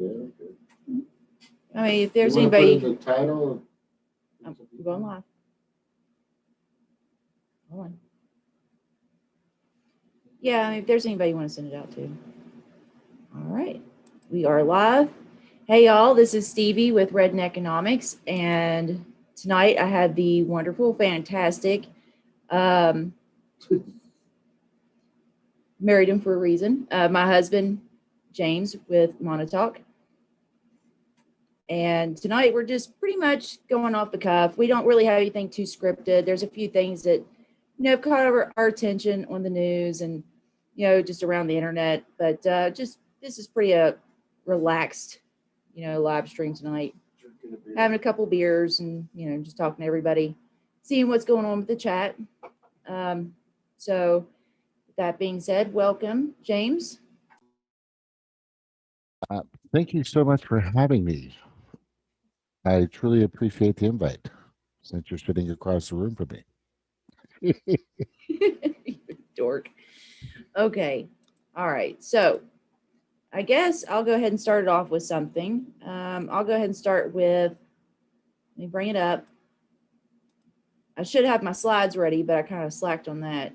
Okay. I mean, if there's You wanna put anybody, in the title. I'm going live. Hold on. Yeah, I mean, if there's anybody you want to send it out to. All right, we are live. Hey, y'all, this is Stevie with Redden Economics, and tonight I had the wonderful, fantastic, married him for a reason, my husband, James, with Monotalk. And tonight we're just pretty much going off the cuff. We don't really have anything too scripted. There's a few things that, have caught our attention on the news and, just around the internet. But this is pretty relaxed, live stream tonight. Having a couple beers and, just talking to everybody, seeing what's going on with the chat. So with that being said, welcome, James. Thank you so much for having me. I truly appreciate the invite, since you're sitting across the room from me. Dork. Okay. All right. So I guess I'll go ahead and start it off with something. I'll go ahead and start with, let me bring it up. I should have my slides ready, but I kind of slacked on that.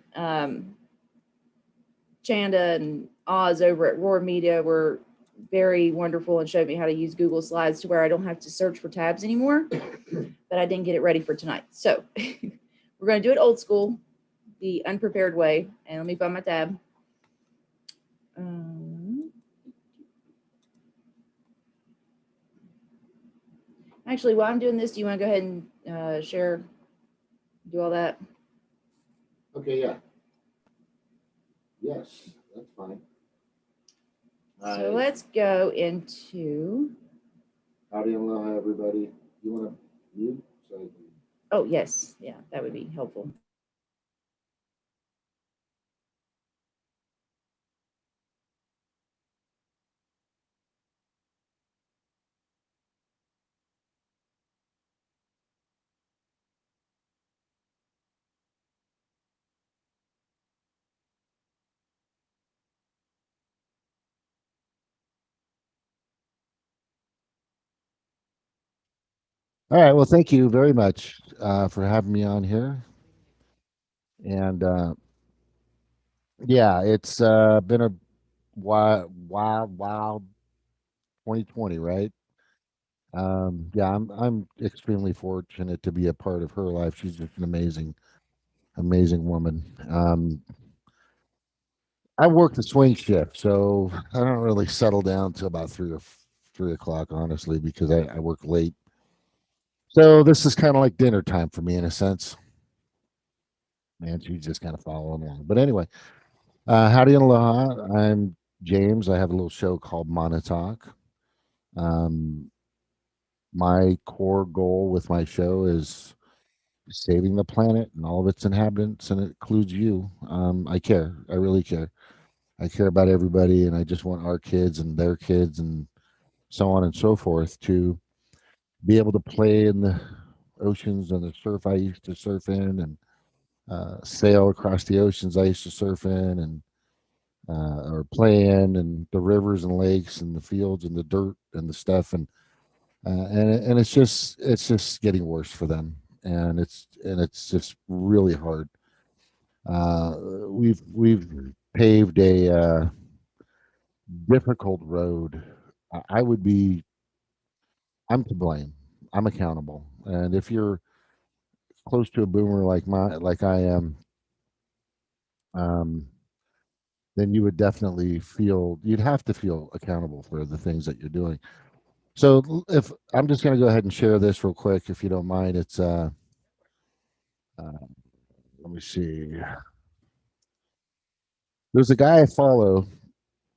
Chanda and Oz over at Roar Media were very wonderful and showed me how to use Google Slides to where I don't have to search for tabs anymore, but I didn't get it ready for tonight. So we're going to do it old school, the unprepared way. And let me find my tab. Actually, while I'm doing this, do you want to go ahead and share, do all that? Okay, yeah. Yes, that's fine. So let's go into. Howdy and aloha, everybody. You want to mute? So I can... Oh, yes. Yeah, that would be helpful. All right. Well, thank you very much for having me on here. And yeah, it's been a wild 2020, right? Yeah, I'm extremely fortunate to be a part of her life. She's just an amazing woman. I work the swing shift, so I don't really settle down till about 3 o'clock, honestly, because I work late. So this is kind of like dinner time for me in a sense. And she's just kind of following along. But anyway, howdy and aloha. I'm James. I have a little show called Monotalk. My core goal with my show is saving the planet and all of its inhabitants, and it includes you. I care. I really care. I care about everybody, and I just want our kids and their kids and so on and so forth to be able to play in the oceans and the surf I used to surf in, and sail across the oceans I used to surf in, and or play in, and the rivers and lakes and the fields and the dirt and the stuff, and it's just getting worse for them, and it's just really hard. We've paved a difficult road. I would be. I'm to blame. I'm accountable, and if you're close to a boomer like I am, um, then you would definitely you'd have to feel accountable for the things that you're doing. So if I'm just going to go ahead and share this real quick, if you don't mind, it's let me see. There's a guy I follow.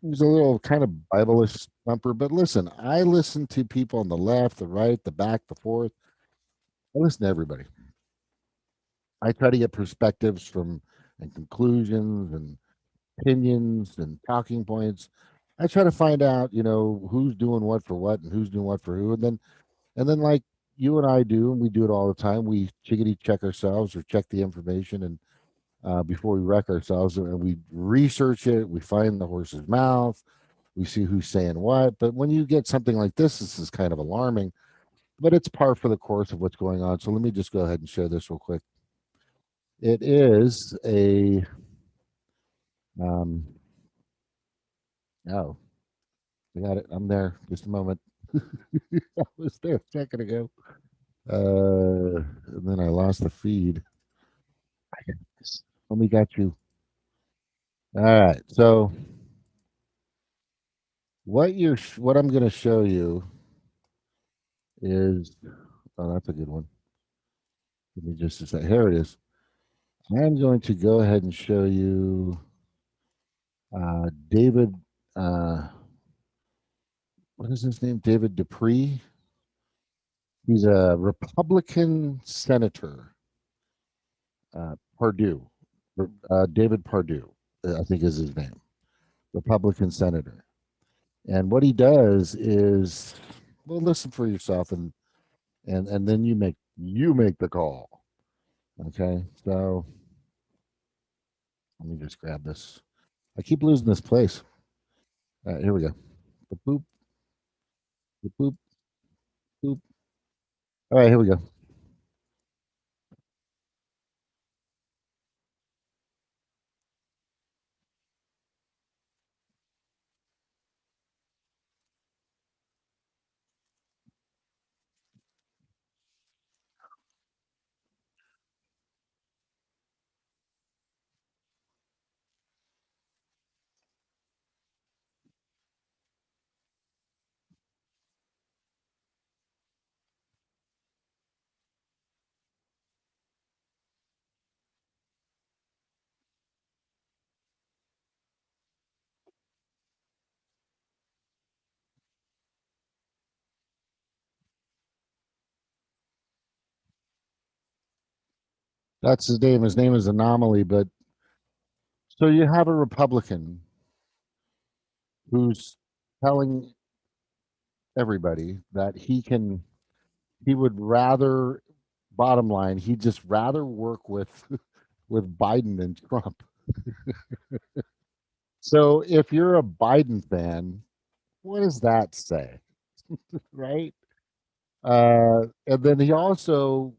He's a little kind of Bible-ish thumper, but listen, I listen to people on the left, the right, the back, the forth. I listen to everybody. I try to get perspectives from and conclusions and opinions and talking points. I try to find out, who's doing what for what and who's doing what for who, and then like you and I do, and we do it all the time. We chickadee check ourselves or check the information, and before we wreck ourselves, and we research it. We find the horse's mouth. We see who's saying what. But when you get something like this is kind of alarming. But it's par for the course of what's going on. So let me just go ahead and share this real quick. It is a oh, I got it. I'm there. Just a moment. I was there a second ago. And then I lost the feed. Only got you. All right. So what I'm going to show you is that's a good one. Give me just a sec. Here it is. I'm going to go ahead and show you David. What is his name? David Dupree. He's a Republican senator. Pardue. David Pardue, I think is his name. Republican senator. And what he does is, well, listen for yourself, and then you make the call. Okay, so let me just grab this. I keep losing this place. All right, here we go. The boop, the boop, boop. All right, here we go. That's his name. His name is Anomaly. But so you have a Republican who's telling everybody that he would rather, bottom line, he'd just rather work with with Biden than Trump. So if you're a Biden fan, what does that say? Right? And then he also,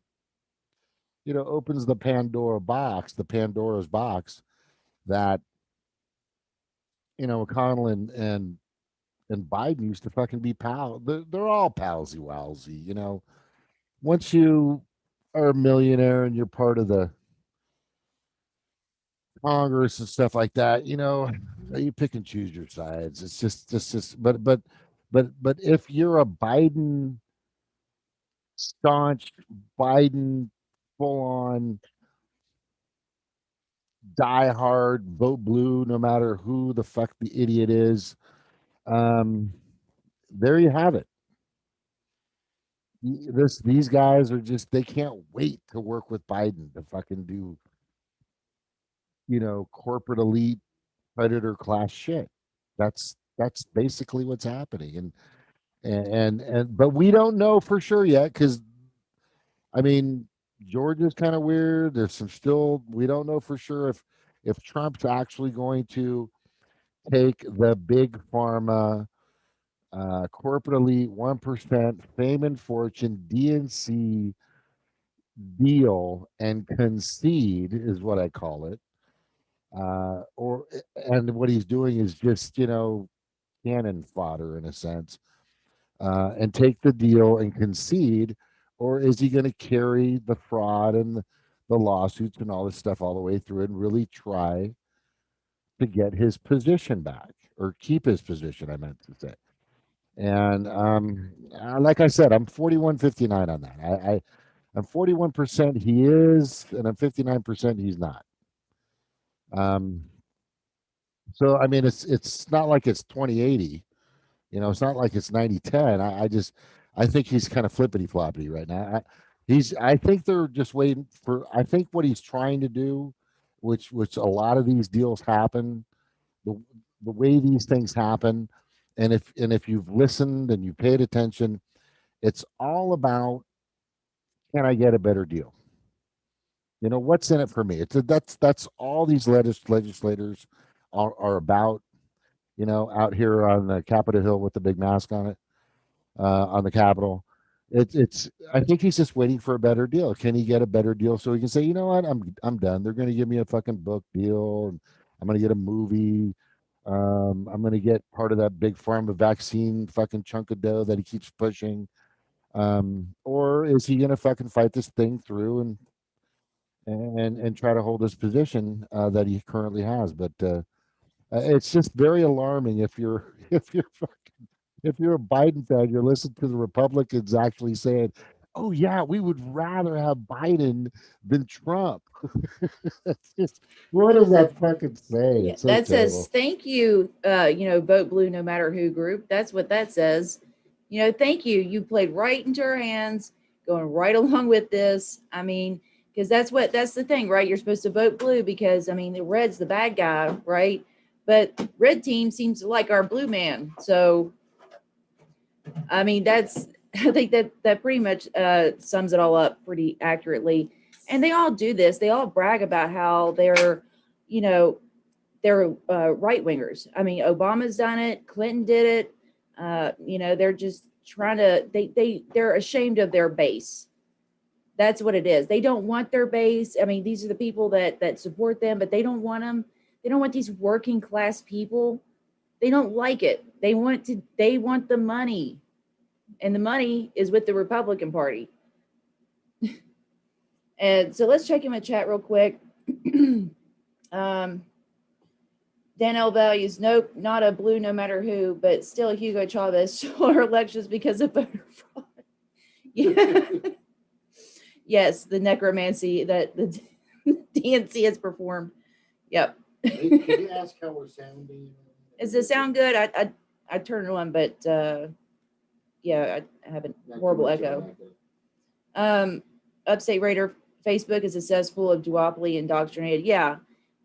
opens the Pandora's box that, McConnell and Biden used to fucking be pal. They're all palsy walsy, Once you are a millionaire and you're part of the Congress and stuff like that, you pick and choose your sides. It's just, but if you're a Biden staunch, Biden full on die hard, vote blue, no matter who the fuck the idiot is, um, there you have it. These guys are just, they can't wait to work with Biden to fucking do, corporate elite predator class shit. That's basically what's happening. And but we don't know for sure yet, because I mean, Georgia's kind of weird. There's some still, we don't know for sure if Trump's actually going to take the big pharma, corporate elite, 1% fame and fortune DNC deal and concede, is what I call it. Or and what he's doing is just, cannon fodder in a sense, and take the deal and concede, or is he going to carry the fraud and the lawsuits and all this stuff all the way through and really try to get his position back or keep his position? I meant to say. And like I said, I'm 41-59 on that. I'm 41% he is, and I'm 59% he's not. Um, so I mean, it's not like it's 2080. It's not like it's 90-10. I think he's kind of flippity floppity right now. I think they're just waiting for. I think what he's trying to do, which a lot of these deals happen, the the way these things happen, and if you've listened and you paid attention, it's all about, can I get a better deal? What's in it for me? That's all these legislators are about. you know, out here on the Capitol Hill with the big mask on it, on the Capitol. It's. I think he's just waiting for a better deal. Can he get a better deal so he can say, you know what, I'm done. They're going to give me a fucking book deal, and I'm going to get a movie. I'm going to get part of that big pharma vaccine fucking chunk of dough that he keeps pushing. Or is he going to fucking fight this thing through and try to hold his position that he currently has? But it's just very alarming if you're if you're a Biden fan, you're listening to the Republicans actually saying, "Oh yeah, we would rather have Biden than Trump." It's just, what does that fucking say? Yeah, It's so that says terrible. thank you, vote blue no matter who group. That's what that says. Thank you. You played right into our hands, going right along with this. I mean, because that's the thing, right? You're supposed to vote blue because I mean the red's the bad guy, right? But red team seems to like our blue man. So I mean that's I think that pretty much sums it all up pretty accurately. And they all do this. They all brag about how you know, they're right wingers. I mean, Obama's done it. Clinton did it. They're just trying to. They're ashamed of their base. That's what it is. They don't want their base. I mean, these are the people that support them, but they don't want them. They don't want these working class people. They don't like it. They want to. They want the money, and the money is with the Republican Party. And so let's check in with chat real quick. um, Danelle values, nope, not a blue no matter who, but still Hugo Chavez stole elections because of voter fraud. Yeah. Yes, the necromancy that the DNC has performed. Yep. Can you ask how we're sounding? Does it sound good? I turned it on, but yeah, I have a Not too horrible much of echo. an echo. Upstate Raider, Facebook is a cesspool of duopoly indoctrinated. Yeah.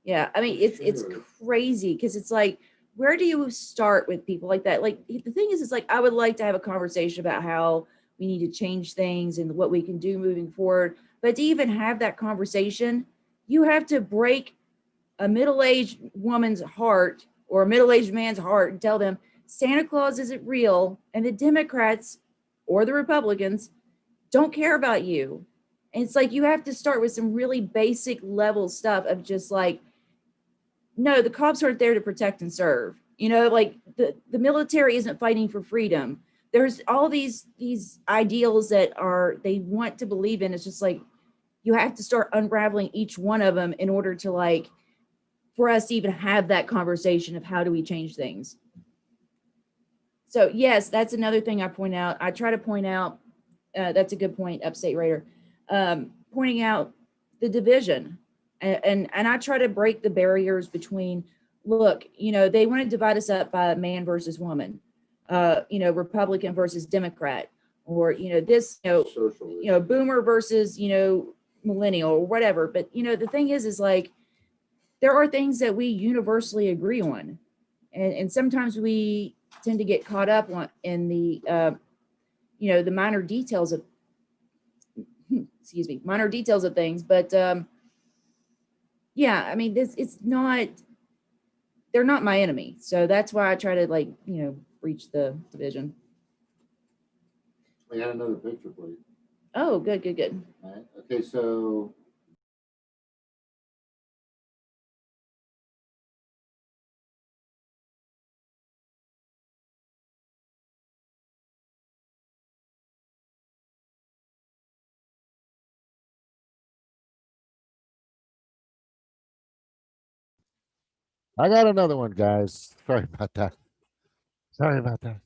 Yeah. I mean, it's Sure. crazy because it's like, where do you start with people like that? Like the thing is, it's like I would like to have a conversation about how we need to change things and what we can do moving forward. But to even have that conversation, you have to break a middle-aged woman's heart or a middle-aged man's heart and tell them Santa Claus isn't real and the Democrats or the Republicans don't care about you. And it's like you have to start with some really basic level stuff of just like, no, the cops aren't there to protect and serve. Like the military isn't fighting for freedom. There's all these ideals that they want to believe in. It's just like you have to start unraveling each one of them in order to like for us to even have that conversation of how do we change things. So yes, that's another thing I point out. I try to point out, that's a good point, Upstate Raider, pointing out the division. And I try to break the barriers between, look, they want to divide us up by man versus woman, Republican versus Democrat, or, this, Social. boomer versus, millennial or whatever. But, the thing is like, there are things that we universally agree on. And sometimes we tend to get caught up in the, the minor details of, minor details of things. But yeah, I mean, they're not my enemy. So that's why I try to breach the division. We had another picture for you. Oh, good. All right. Okay, so I got another one, guys. Sorry about that. Sorry about that.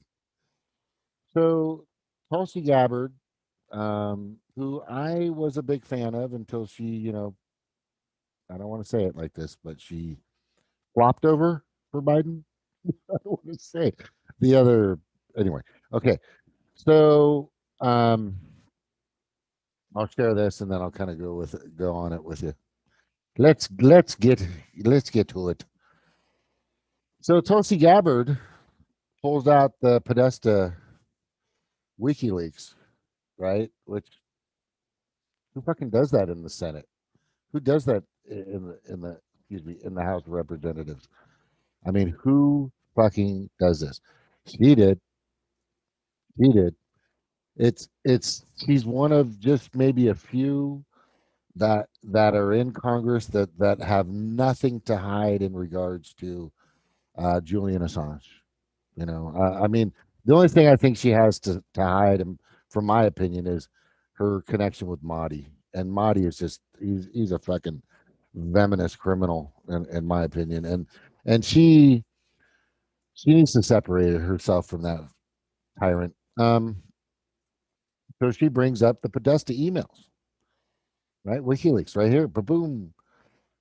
So Tulsi Gabbard, who I was a big fan of until she, I don't want to say it like this, but she flopped over for Biden. I don't want to say the other anyway. Okay. So I'll share this and then I'll kind of go on it with you. Let's get to it. So Tulsi Gabbard pulls out the Podesta WikiLeaks, right? Which who fucking does that in the Senate? Who does that in the House of Representatives? I mean, who fucking does this. She did. She did. She's one of just maybe a few that are in Congress that have nothing to hide in regards to Julian Assange. You know, I mean, the only thing I think she has to hide, and from my opinion, is her connection with Mahdi. And Mahdi is just he's a fucking venomous criminal, in my opinion. And she needs to separate herself from that tyrant. So she brings up the Podesta emails, right? WikiLeaks, right here, boom.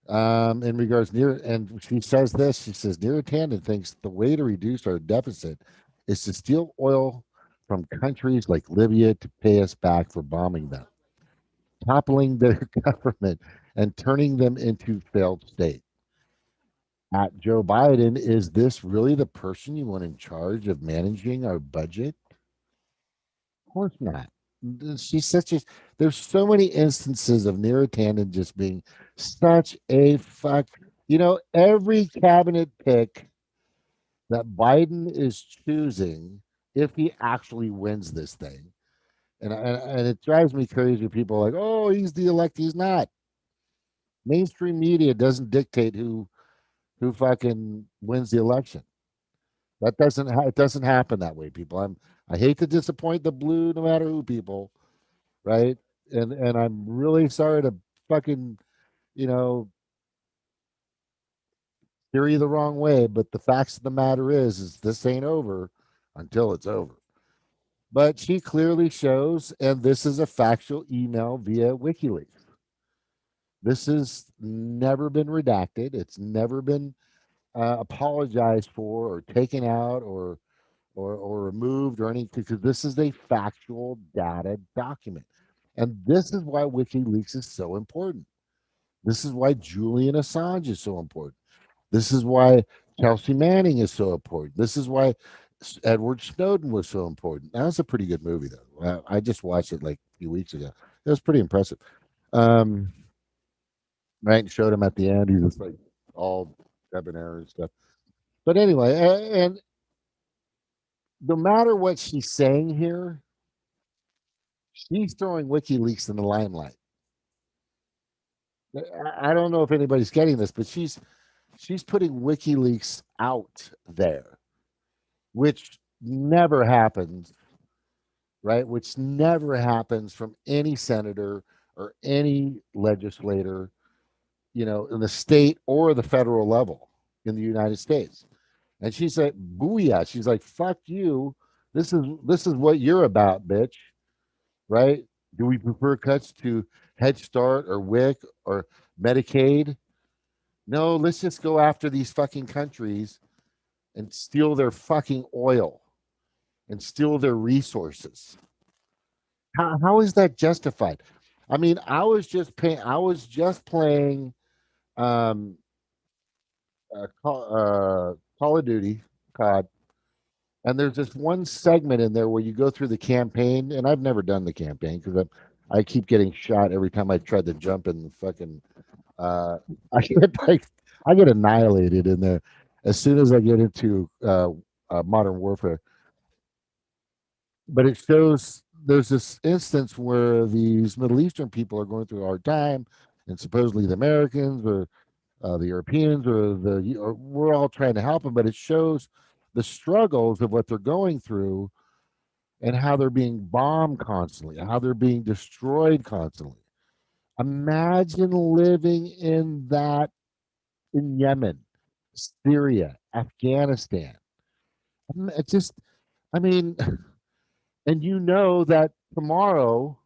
In regards near, and she says this. She says Neera Tanden thinks the way to reduce our deficit is to steal oil from countries like Libya to pay us back for bombing them, toppling their government, and turning them into failed state. At Joe Biden, is this really the person you want in charge of managing our budget? Of course not. She's such a. There's so many instances of Neera Tanden just being such a fuck. You know, every cabinet pick that Biden is choosing, if he actually wins this thing, and it drives me crazy. People are like, oh, he's the elect. He's not. Mainstream media doesn't dictate who fucking wins the election. That it doesn't happen that way, people. I hate to disappoint the blue, no matter who, people, right? And I'm really sorry to fucking, you know, steer you the wrong way, but the facts of the matter is this ain't over until it's over. But she clearly shows, and this is a factual email via WikiLeaks. This has never been redacted. It's never been apologized for or taken out or removed or anything, because this is a factual data document. And this is why WikiLeaks is so important. This is why Julian Assange is so important. This is why Chelsea Manning is so important. This is why Edward Snowden was so important. That was a pretty good movie, though. I just watched it like a few weeks ago. It was pretty impressive. Um, right, and showed him at the end. He was like all debonair and stuff. But anyway, and no matter what she's saying here, she's throwing WikiLeaks in the limelight. I don't know if anybody's getting this, but she's putting WikiLeaks out there, which never happens, right? Which never happens from any senator or any legislator, you know, in the state or the federal level in the United States. And she's like, booyah. She's like, fuck you. This is what you're about, bitch. Right? Do we prefer cuts to Head Start or WIC or Medicaid? No, let's just go after these fucking countries and steal their fucking oil and steal their resources. How is that justified? I mean, I was just playing um Call of Duty, COD, and there's this one segment in there where you go through the campaign, and I've never done the campaign because I keep getting shot every time I try to jump in the fucking. I get like I get annihilated in there as soon as I get into Modern Warfare. But it shows there's this instance where these Middle Eastern people are going through a hard time, and supposedly the Americans or the Europeans or we're all trying to help them, but it shows the struggles of what they're going through and how they're being bombed constantly, how they're being destroyed constantly. Imagine living in that in Yemen, Syria, Afghanistan. It's just, I mean, and you know that tomorrow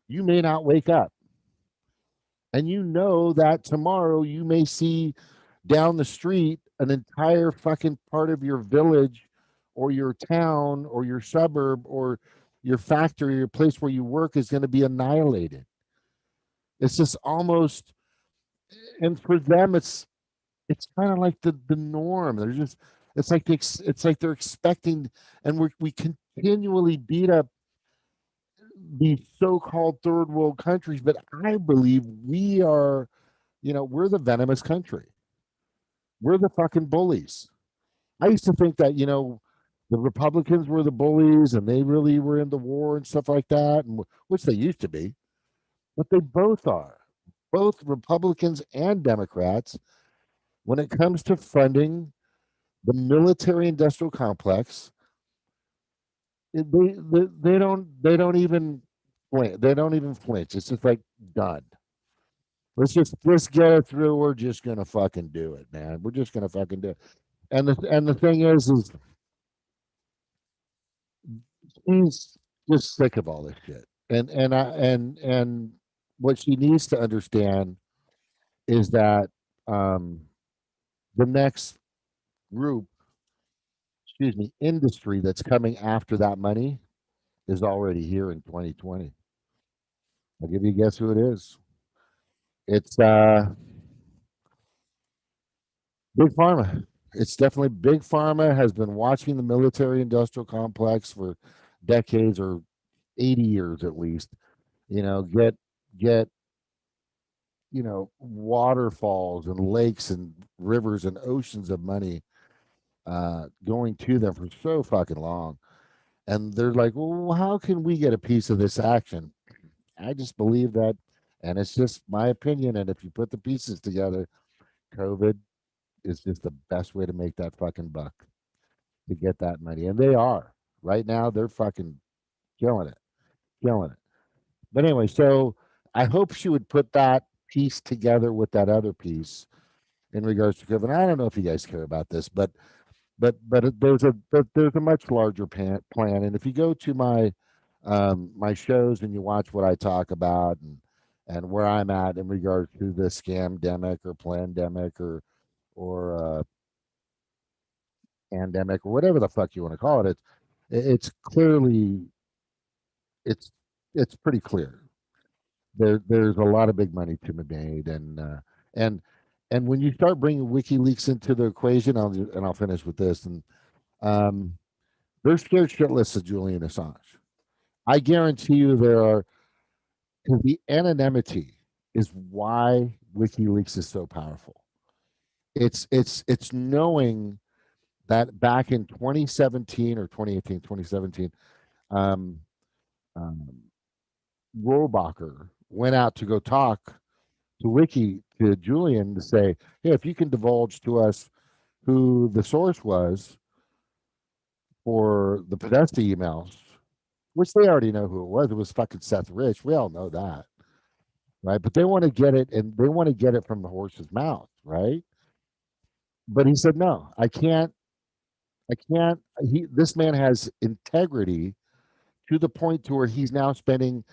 you may not wake up. And you know that tomorrow you may see down the street an entire fucking part of your village or your town or your suburb or your factory, your place where you work is going to be annihilated. It's just almost, and for them, it's kind of like the norm. They're just, it's like they're expecting, and we continually beat up these so-called third world countries, but I believe we are, you know, we're the venomous country. We're the fucking bullies. I used to think that, you know, the Republicans were the bullies and they really were in the war and stuff like that, and which they used to be, but they both are. Both Republicans and Democrats, when it comes to funding the military industrial complex, they don't even flinch. They don't even flinch. It's just like done. Let's get it through. We're just gonna fucking do it, man. We're just gonna fucking do it. And the thing is she's just sick of all this shit. And what she needs to understand is that um, the next group, excuse me, industry that's coming after that money is already here in 2020. I'll give you a guess who it is. It's Big Pharma. It's definitely Big Pharma has been watching the military industrial complex for decades or 80 years at least. You know, get waterfalls and lakes and rivers and oceans of money going to them for so fucking long. And they're like, well, how can we get a piece of this action? I just believe that, and it's just my opinion. And if you put the pieces together, COVID is just the best way to make that fucking buck, to get that money. And they are. Right now, they're fucking killing it, killing it. But anyway, so I hope she would put that piece together with that other piece in regards to COVID. I don't know if you guys care about this, there's a much larger plan. And if you go to my shows and you watch what I talk about and where I'm at in regards to the scamdemic or plandemic or pandemic or whatever the fuck you want to call it, it's clearly it's it's pretty clear. There's a lot of big money to be made, and and when you start bringing WikiLeaks into the equation, I'll finish with this, and um, they're scared shitless of Julian Assange. I guarantee you there are, because the anonymity is why WikiLeaks is so powerful. It's knowing that back in 2017 or 2018, 2017, um, um, Rohrabacher went out to go talk to Julian to say, hey, if you can divulge to us who the source was for the Podesta emails, which they already know who it was fucking Seth Rich. We all know that, right? But they want to get it, and they want to get it from the horse's mouth, right? But he said, no, I can't. I can't. This man has integrity to the point to where he's now spending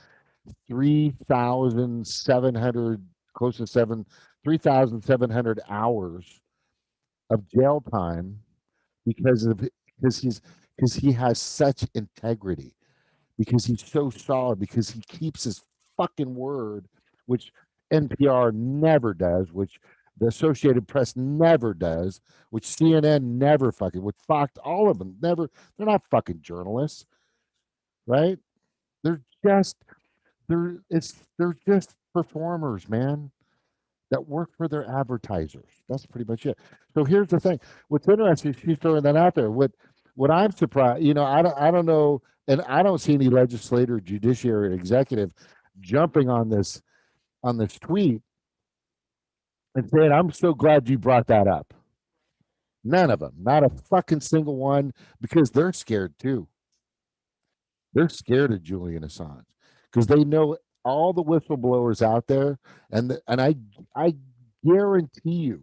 3,700, close to 3,700 hours of jail time because he has such integrity, because he's so solid, because he keeps his fucking word, which NPR never does, which the Associated Press never does, which CNN never fucking, which Fox, all of them never. They're not fucking journalists, right? They're just they're just performers, man, that work for their advertisers. That's pretty much it. So here's the thing. What's interesting, she's throwing that out there. What I'm surprised, I don't know, and I don't see any legislator, judiciary, or executive jumping on this tweet and saying, I'm so glad you brought that up. None of them, not a fucking single one, because they're scared too. They're scared of Julian Assange because they know all the whistleblowers out there, and I guarantee you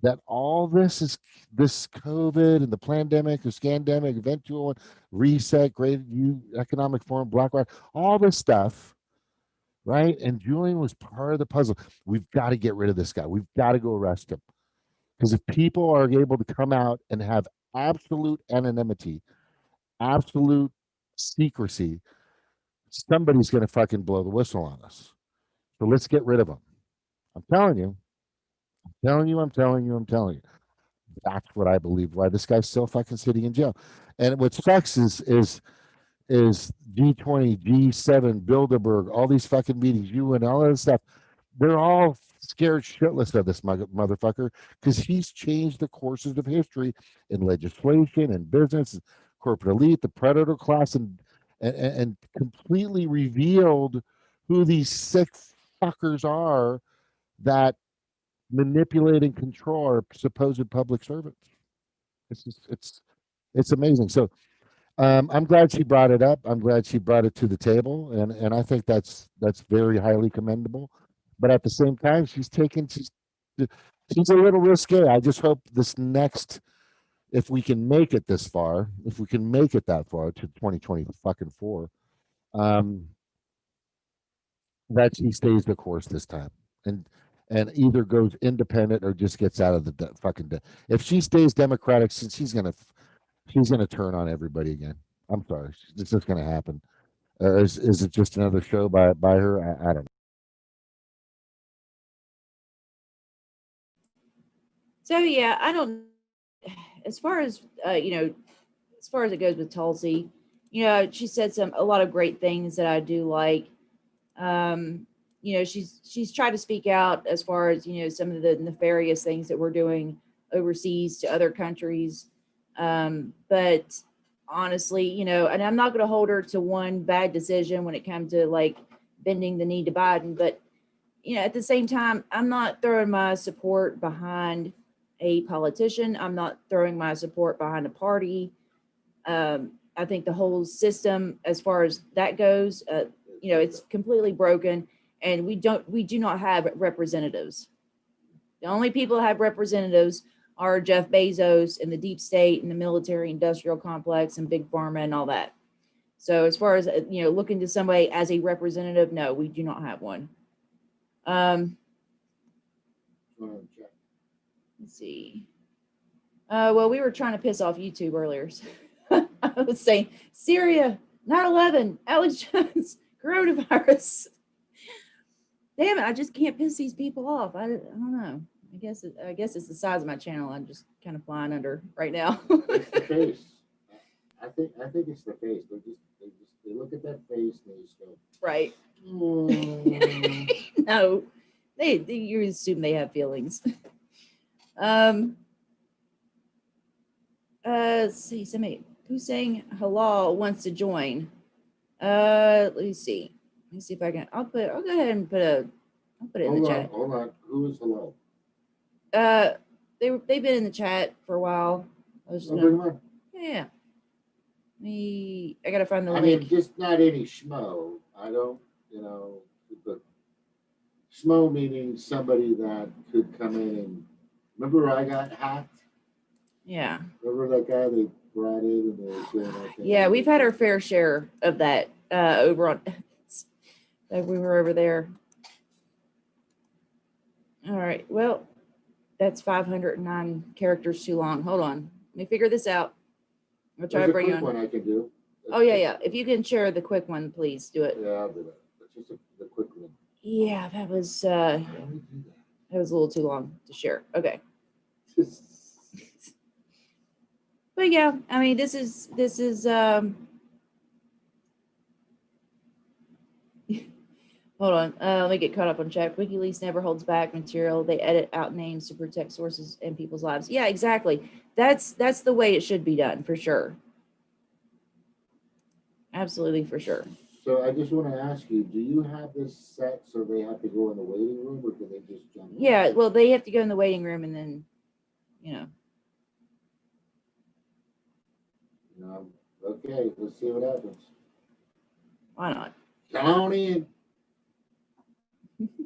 that all this COVID and the pandemic, the scandemic, eventual reset, great economic forum, BlackRock, all this stuff, right? And Julian was part of the puzzle. We've got to get rid of this guy. We've got to go arrest him, because if people are able to come out and have absolute anonymity, absolute secrecy, somebody's going to fucking blow the whistle on us. So let's get rid of him. I'm telling you. I'm telling you. I'm telling you. I'm telling you. That's what I believe. Why this guy's still fucking sitting in jail. And what sucks is G20, G7, Bilderberg, all these fucking meetings, you and all that stuff. they're all scared shitless of this motherfucker because he's changed the courses of history in legislation and business, corporate elite, the predator class, and completely revealed who these sick fuckers are that manipulate and control our supposed public servants. It's just, it's amazing. So I'm glad she brought it up. I'm glad she brought it to the table, and I think that's very highly commendable. But at the same time, she's a little risque. I just hope this next, if we can make it this far, if we can make it that far to 2020 fucking four, um, that she stays the course this time, and either goes independent or just gets out of the if she stays Democratic, she's gonna turn on everybody again. I'm sorry, it's just gonna happen. Is it just another show by her? I don't know. So yeah, I don't. As far as as far as it goes with Tulsi, she said a lot of great things that I do like. She's tried to speak out as far as some of the nefarious things that we're doing overseas to other countries. But honestly, and I'm not going to hold her to one bad decision when it comes to like bending the knee to Biden. But at the same time, I'm not throwing my support behind a politician. I'm not throwing my support behind a party. I think the whole system, as far as that goes, it's completely broken, and we do not have representatives. The only people that have representatives are Jeff Bezos and the deep state and the military industrial complex and big pharma and all that. So as far as looking to somebody as a representative, no, we do not have one. Let's see. Well, we were trying to piss off YouTube earlier. I was saying Syria, 9/11, Alex Jones, coronavirus. Damn it! I just can't piss these people off. I don't know. I guess it's the size of my channel. I'm just kind of flying under right now. It's the face. I think it's the face. They look at that face and they just go right. Mm. No, they you assume they have feelings. Let's see. Somebody who's saying halal wants to join. Let me see. Let me see if I can. I'll go ahead and put it in the chat. Hold on. Who is hello? They've been in the chat for a while. I was just gonna, yeah. I gotta find the link. I mean, just not any schmo. I don't, but schmo meaning somebody that could come in and remember I got hacked. Yeah. Remember that guy they brought in and they were doing that thing? Yeah, we've had our fair share of that over on that we were over there. All right. Well, that's 509 characters too long. Hold on. Let me figure this out. I'll try to bring you on. One I can do. Oh yeah. If you can share the quick one, please do it. Yeah, I'll do that. That's just the quick one. Yeah, that was a little too long to share. Okay. But yeah, I mean, this is hold on. Let me get caught up on chat. WikiLeaks never holds back material. They edit out names to protect sources and people's lives. Yeah, exactly. That's the way it should be done, for sure. Absolutely, for sure. So I just want to ask you, do you have this set so they have to go in the waiting room, or do they just jump in? Yeah, well, they have to go in the waiting room and then, Okay, let's see what happens. Why not? Tony,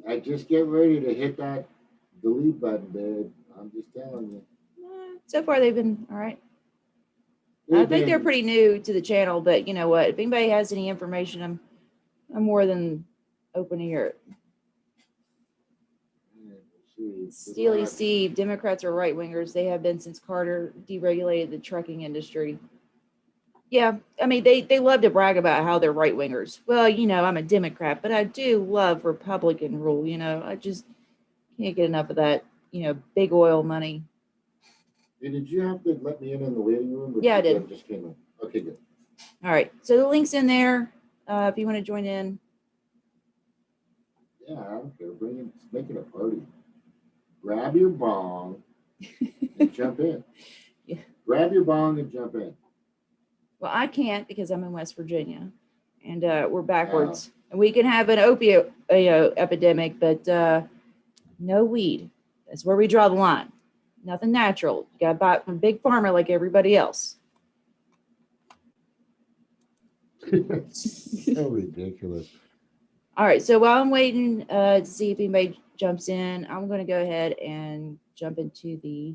I just get ready to hit that delete button, babe. I'm just telling you. So far, they've been all right. I think they're pretty new to the channel, but you know what? If anybody has any information, I'm more than open to hear it. Steely Steve, Democrats are right wingers. They have been since Carter deregulated the trucking industry. Yeah, I mean, they love to brag about how they're right wingers. Well, I'm a Democrat, but I do love Republican rule. I just can't get enough of that, big oil money. Hey, did you have to let me in the waiting room? Yeah, I did. Just came in. Okay, good. All right, so the link's in there if you want to join in. Yeah, I don't care. Make it a party. Grab your bong and jump in. Yeah. Grab your bong and jump in. Well, I can't because I'm in West Virginia, and we're backwards. And we can have an opiate epidemic, but no weed. That's where we draw the line. Nothing natural. You got to buy it from big pharma like everybody else. So ridiculous. All right. So while I'm waiting to see if anybody jumps in, I'm going to go ahead and jump into the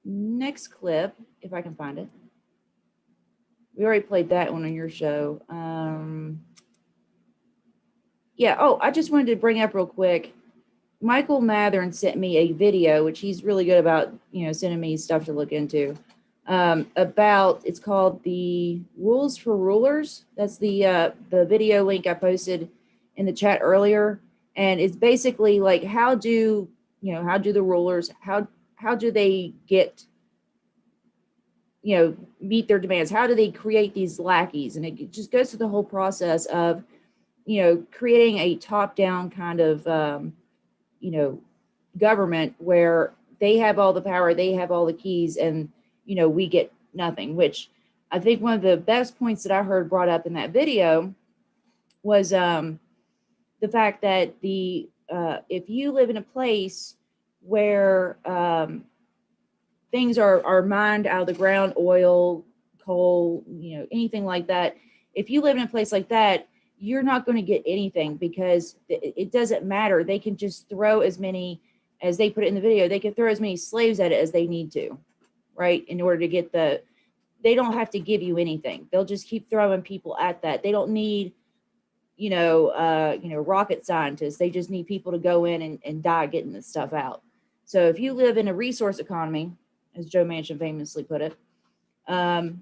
next clip if I can find it. We already played that one on your show. Yeah. Oh, I just wanted to bring up real quick. Michael Mathern sent me a video, which he's really good about, sending me stuff to look into. About, it's called the Rules for Rulers. That's the video link I posted in the chat earlier, and it's basically like how do the rulers, how do they get, meet their demands? How do they create these lackeys? And it just goes through the whole process of creating a top-down kind of government where they have all the power, they have all the keys, and we get nothing. Which I think one of the best points that I heard brought up in that video was the fact that if you live in a place where things are mined out of the ground, oil, coal, anything like that, if you live in a place like that, you're not going to get anything because it doesn't matter. They can just throw as many, as they put it in the video, they can throw as many slaves at it as they need to, right? In order to get they don't have to give you anything. They'll just keep throwing people at that. They don't need, rocket scientists. They just need people to go in and die getting this stuff out. So if you live in a resource economy, as Joe Manchin famously put it, that's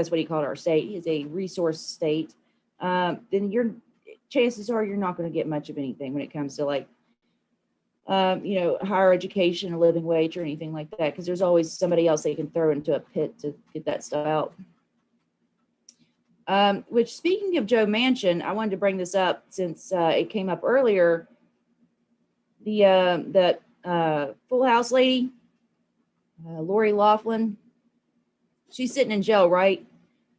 what he called our state, is a resource state, then your chances are you're not going to get much of anything when it comes to like, higher education, a living wage, or anything like that, because there's always somebody else they can throw into a pit to get that stuff out. Which, speaking of Joe Manchin, I wanted to bring this up since it came up earlier. The Full House lady, Lori Loughlin, she's sitting in jail right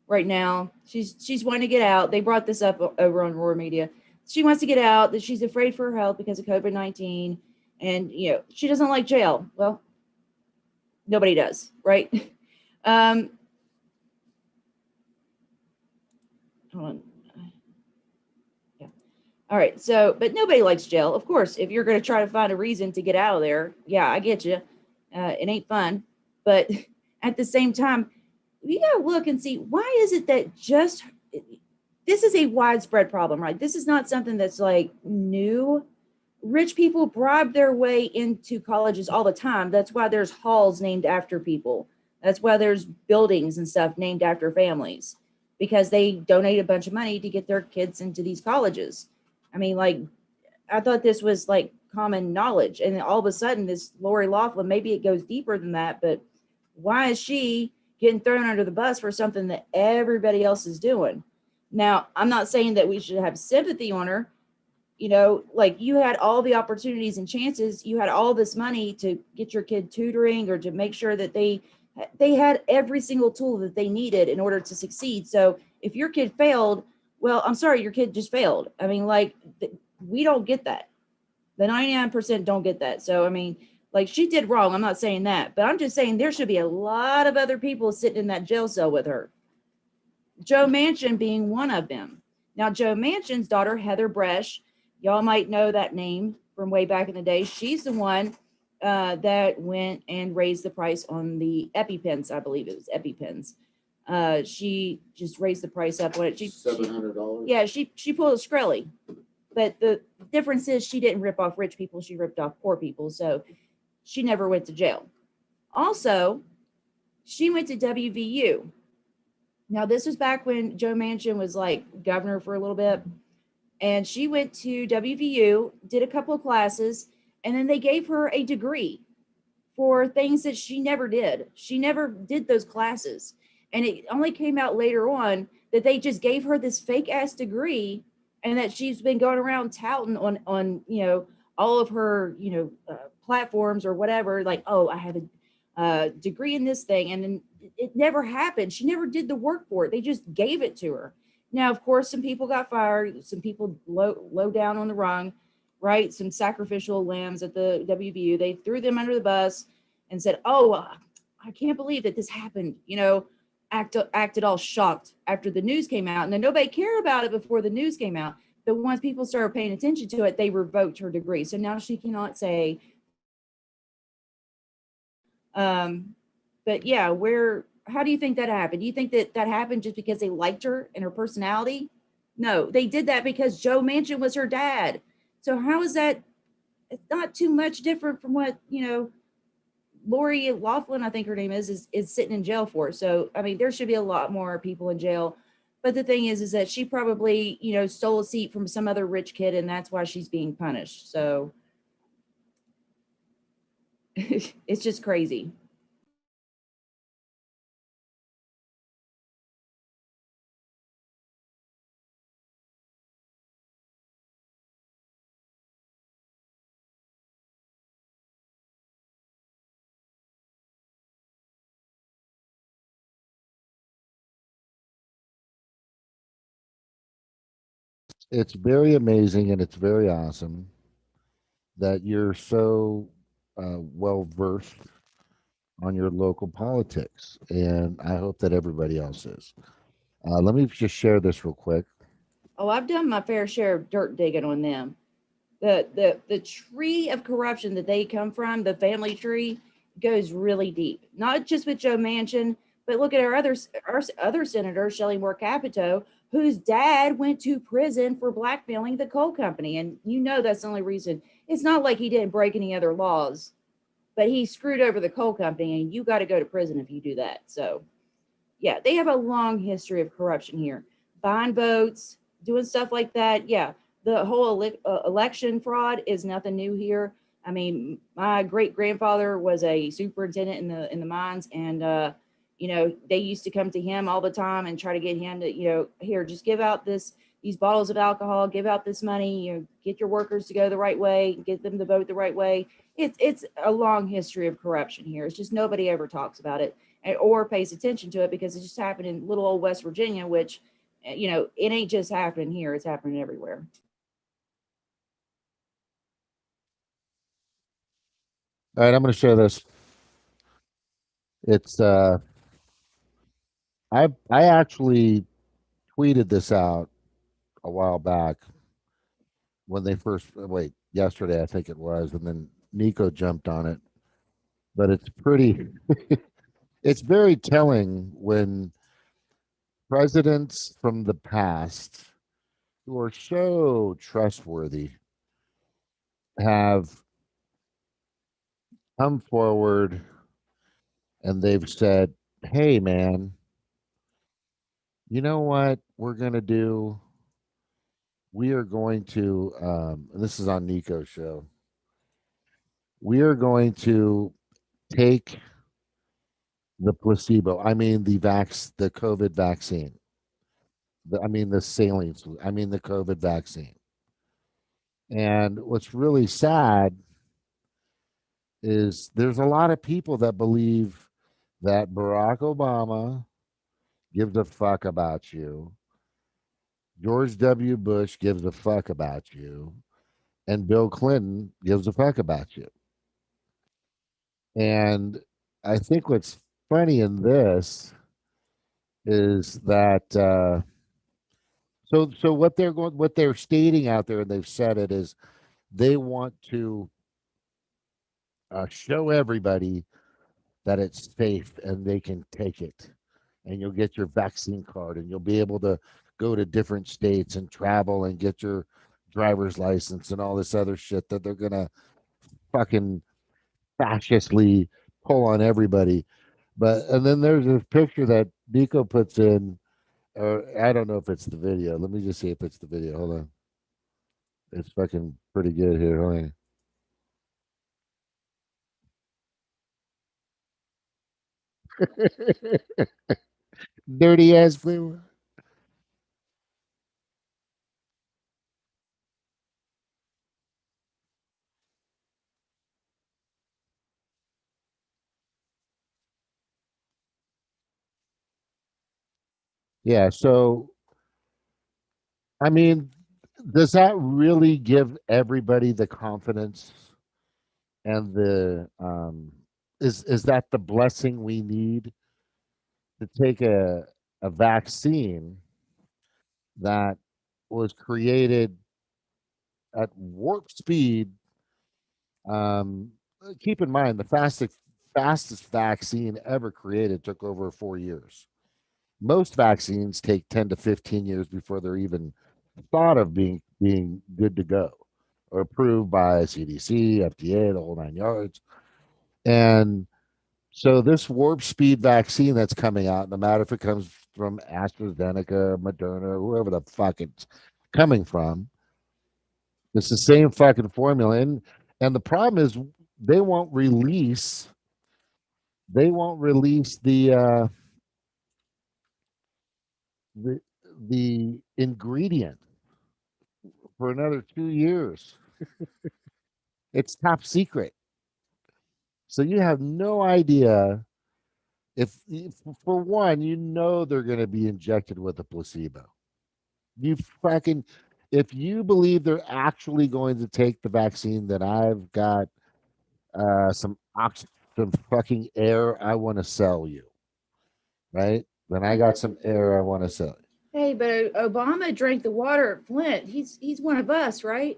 now. She's wanting to get out. They brought this up over on Roar Media. She wants to get out, that she's afraid for her health because of COVID-19. And, she doesn't like jail. Well, nobody does, right? Hold on. Yeah. All right. So, but nobody likes jail. Of course, if you're going to try to find a reason to get out of there, yeah, I get you. It ain't fun. But at the same time, you got to look and see, why is it that this is a widespread problem, right? This is not something that's like new. Rich people bribe their way into colleges all the time. That's why there's halls named after people. That's why there's buildings and stuff named after families, because they donate a bunch of money to get their kids into these colleges. I mean, like, I thought this was like common knowledge. And all of a sudden, this Lori Loughlin, maybe it goes deeper than that, but why is she getting thrown under the bus for something that everybody else is doing? Now, I'm not saying that we should have sympathy on her. Like, you had all the opportunities and chances. You had all this money to get your kid tutoring or to make sure that they had every single tool that they needed in order to succeed. So if your kid failed, well, I'm sorry, your kid just failed. I mean, like, we don't get that. The 99% don't get that. So, I mean, like, she did wrong. I'm not saying that, but I'm just saying there should be a lot of other people sitting in that jail cell with her. Joe Manchin being one of them. Now, Joe Manchin's daughter, Heather Bresch, y'all might know that name from way back in the day. She's the one that went and raised the price on the EpiPens. I believe it was EpiPens. She just raised the price up on it. $700. Yeah, she pulled a Shkreli. But the difference is she didn't rip off rich people. She ripped off poor people. So she never went to jail. Also, she went to WVU. Now, this was back when Joe Manchin was like governor for a little bit. And she went to WVU, did a couple of classes, and then they gave her a degree for things that she never did. She never did those classes. And it only came out later on that they just gave her this fake ass degree and that she's been going around touting on all of her platforms or whatever, like, oh, I have a degree in this thing, and then it never happened. She never did the work for it. They just gave it to her. Now, of course, some people got fired, some people low down on the rung, right? Some sacrificial lambs at the WVU. They threw them under the bus and said, oh, I can't believe that this happened, acted all shocked after the news came out. And then nobody cared about it before the news came out. But once people started paying attention to it, they revoked her degree. So now she cannot say, but yeah, how do you think that happened? Do you think that that happened just because they liked her and her personality? No, they did that because Joe Manchin was her dad. So how is that? It's not too much different from what, Lori Loughlin, I think her name is sitting in jail for. So, I mean, there should be a lot more people in jail. But the thing is that she probably, stole a seat from some other rich kid, and that's why she's being punished. So it's just crazy. It's very amazing and it's very awesome that you're so well versed on your local politics, and I hope that everybody else is. Let me just share this real quick. Oh, I've done my fair share of dirt digging on them. The tree of corruption that they come from, the family tree, goes really deep. Not just with Joe Manchin, but look at our other senator, Shelley Moore Capito, whose dad went to prison for blackmailing the coal company. And that's the only reason. It's not like he didn't break any other laws, but he screwed over the coal company, and you got to go to prison if you do that. So yeah, they have a long history of corruption here, buying votes, doing stuff like that. Yeah, the whole election fraud is nothing new here. I mean, my great grandfather was a superintendent in the mines, and they used to come to him all the time and try to get him to, here, just give out these bottles of alcohol, give out this money, get your workers to go the right way, get them to vote the right way. It's a long history of corruption here. It's just nobody ever talks about it or pays attention to it because it just happened in little old West Virginia, which, it ain't just happening here, it's happening everywhere. All right, I'm going to share this. It's I actually tweeted this out a while back when they first yesterday I think it was, and then Nico jumped on it. But it's pretty it's very telling when presidents from the past who are so trustworthy have come forward and they've said, "Hey man, you know what we're going to do? We are going to and this is on Nico's show. We are going to take the placebo, I mean the COVID vaccine. I mean the saline I mean the COVID vaccine. And what's really sad is there's a lot of people that believe that Barack Obama gives a fuck about you. George W. Bush gives a fuck about you. And Bill Clinton gives a fuck about you. And I think what's funny in this is that so what they're stating out there, and they've said it, is they want to show everybody that it's safe and they can take it, and you'll get your vaccine card and you'll be able to go to different states and travel and get your driver's license and all this other shit that they're gonna fucking fascistly pull on everybody. But and then there's this picture that Nico puts in, or I don't know if it's the video. Let me just see if it's the video. Hold on. It's fucking pretty good here. Hold on. Dirty ass flavor. Yeah. So, I mean, does that really give everybody the confidence and the is that the blessing we need to take a vaccine that was created at warp speed? Keep in mind the fastest vaccine ever created took over 4 years. Most vaccines take 10 to 15 years before they're even thought of being good to go or approved by CDC, FDA, the whole 9 yards. And so this warp speed vaccine that's coming out, no matter if it comes from AstraZeneca, Moderna, whoever the fuck it's coming from, it's the same fucking formula. And the problem is they won't release they won't release the the ingredient for another 2 years. It's top secret. So you have no idea if for one, you know they're going to be injected with a placebo. You fucking if you believe they're actually going to take the vaccine that I've got some fucking air I want to sell you, right? Then I got some air I want to sell you. Hey, but Obama drank the water at Flint. He's one of us, right?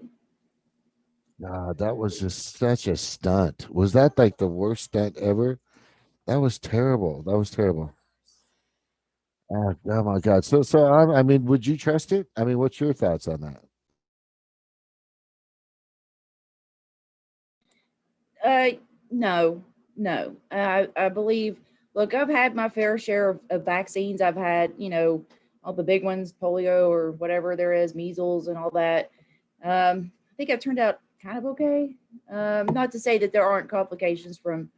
Nah, that was just such a stunt. Was that like the worst stunt ever? That was terrible. That was terrible. Oh my God. I mean, would you trust it? I mean, what's your thoughts on that? Uh, no, no. I believe. Look, I've had my fair share of vaccines. I've had, all the big ones, polio or whatever there is, measles and all that. I think I've turned out kind of okay. Not to say that there aren't complications from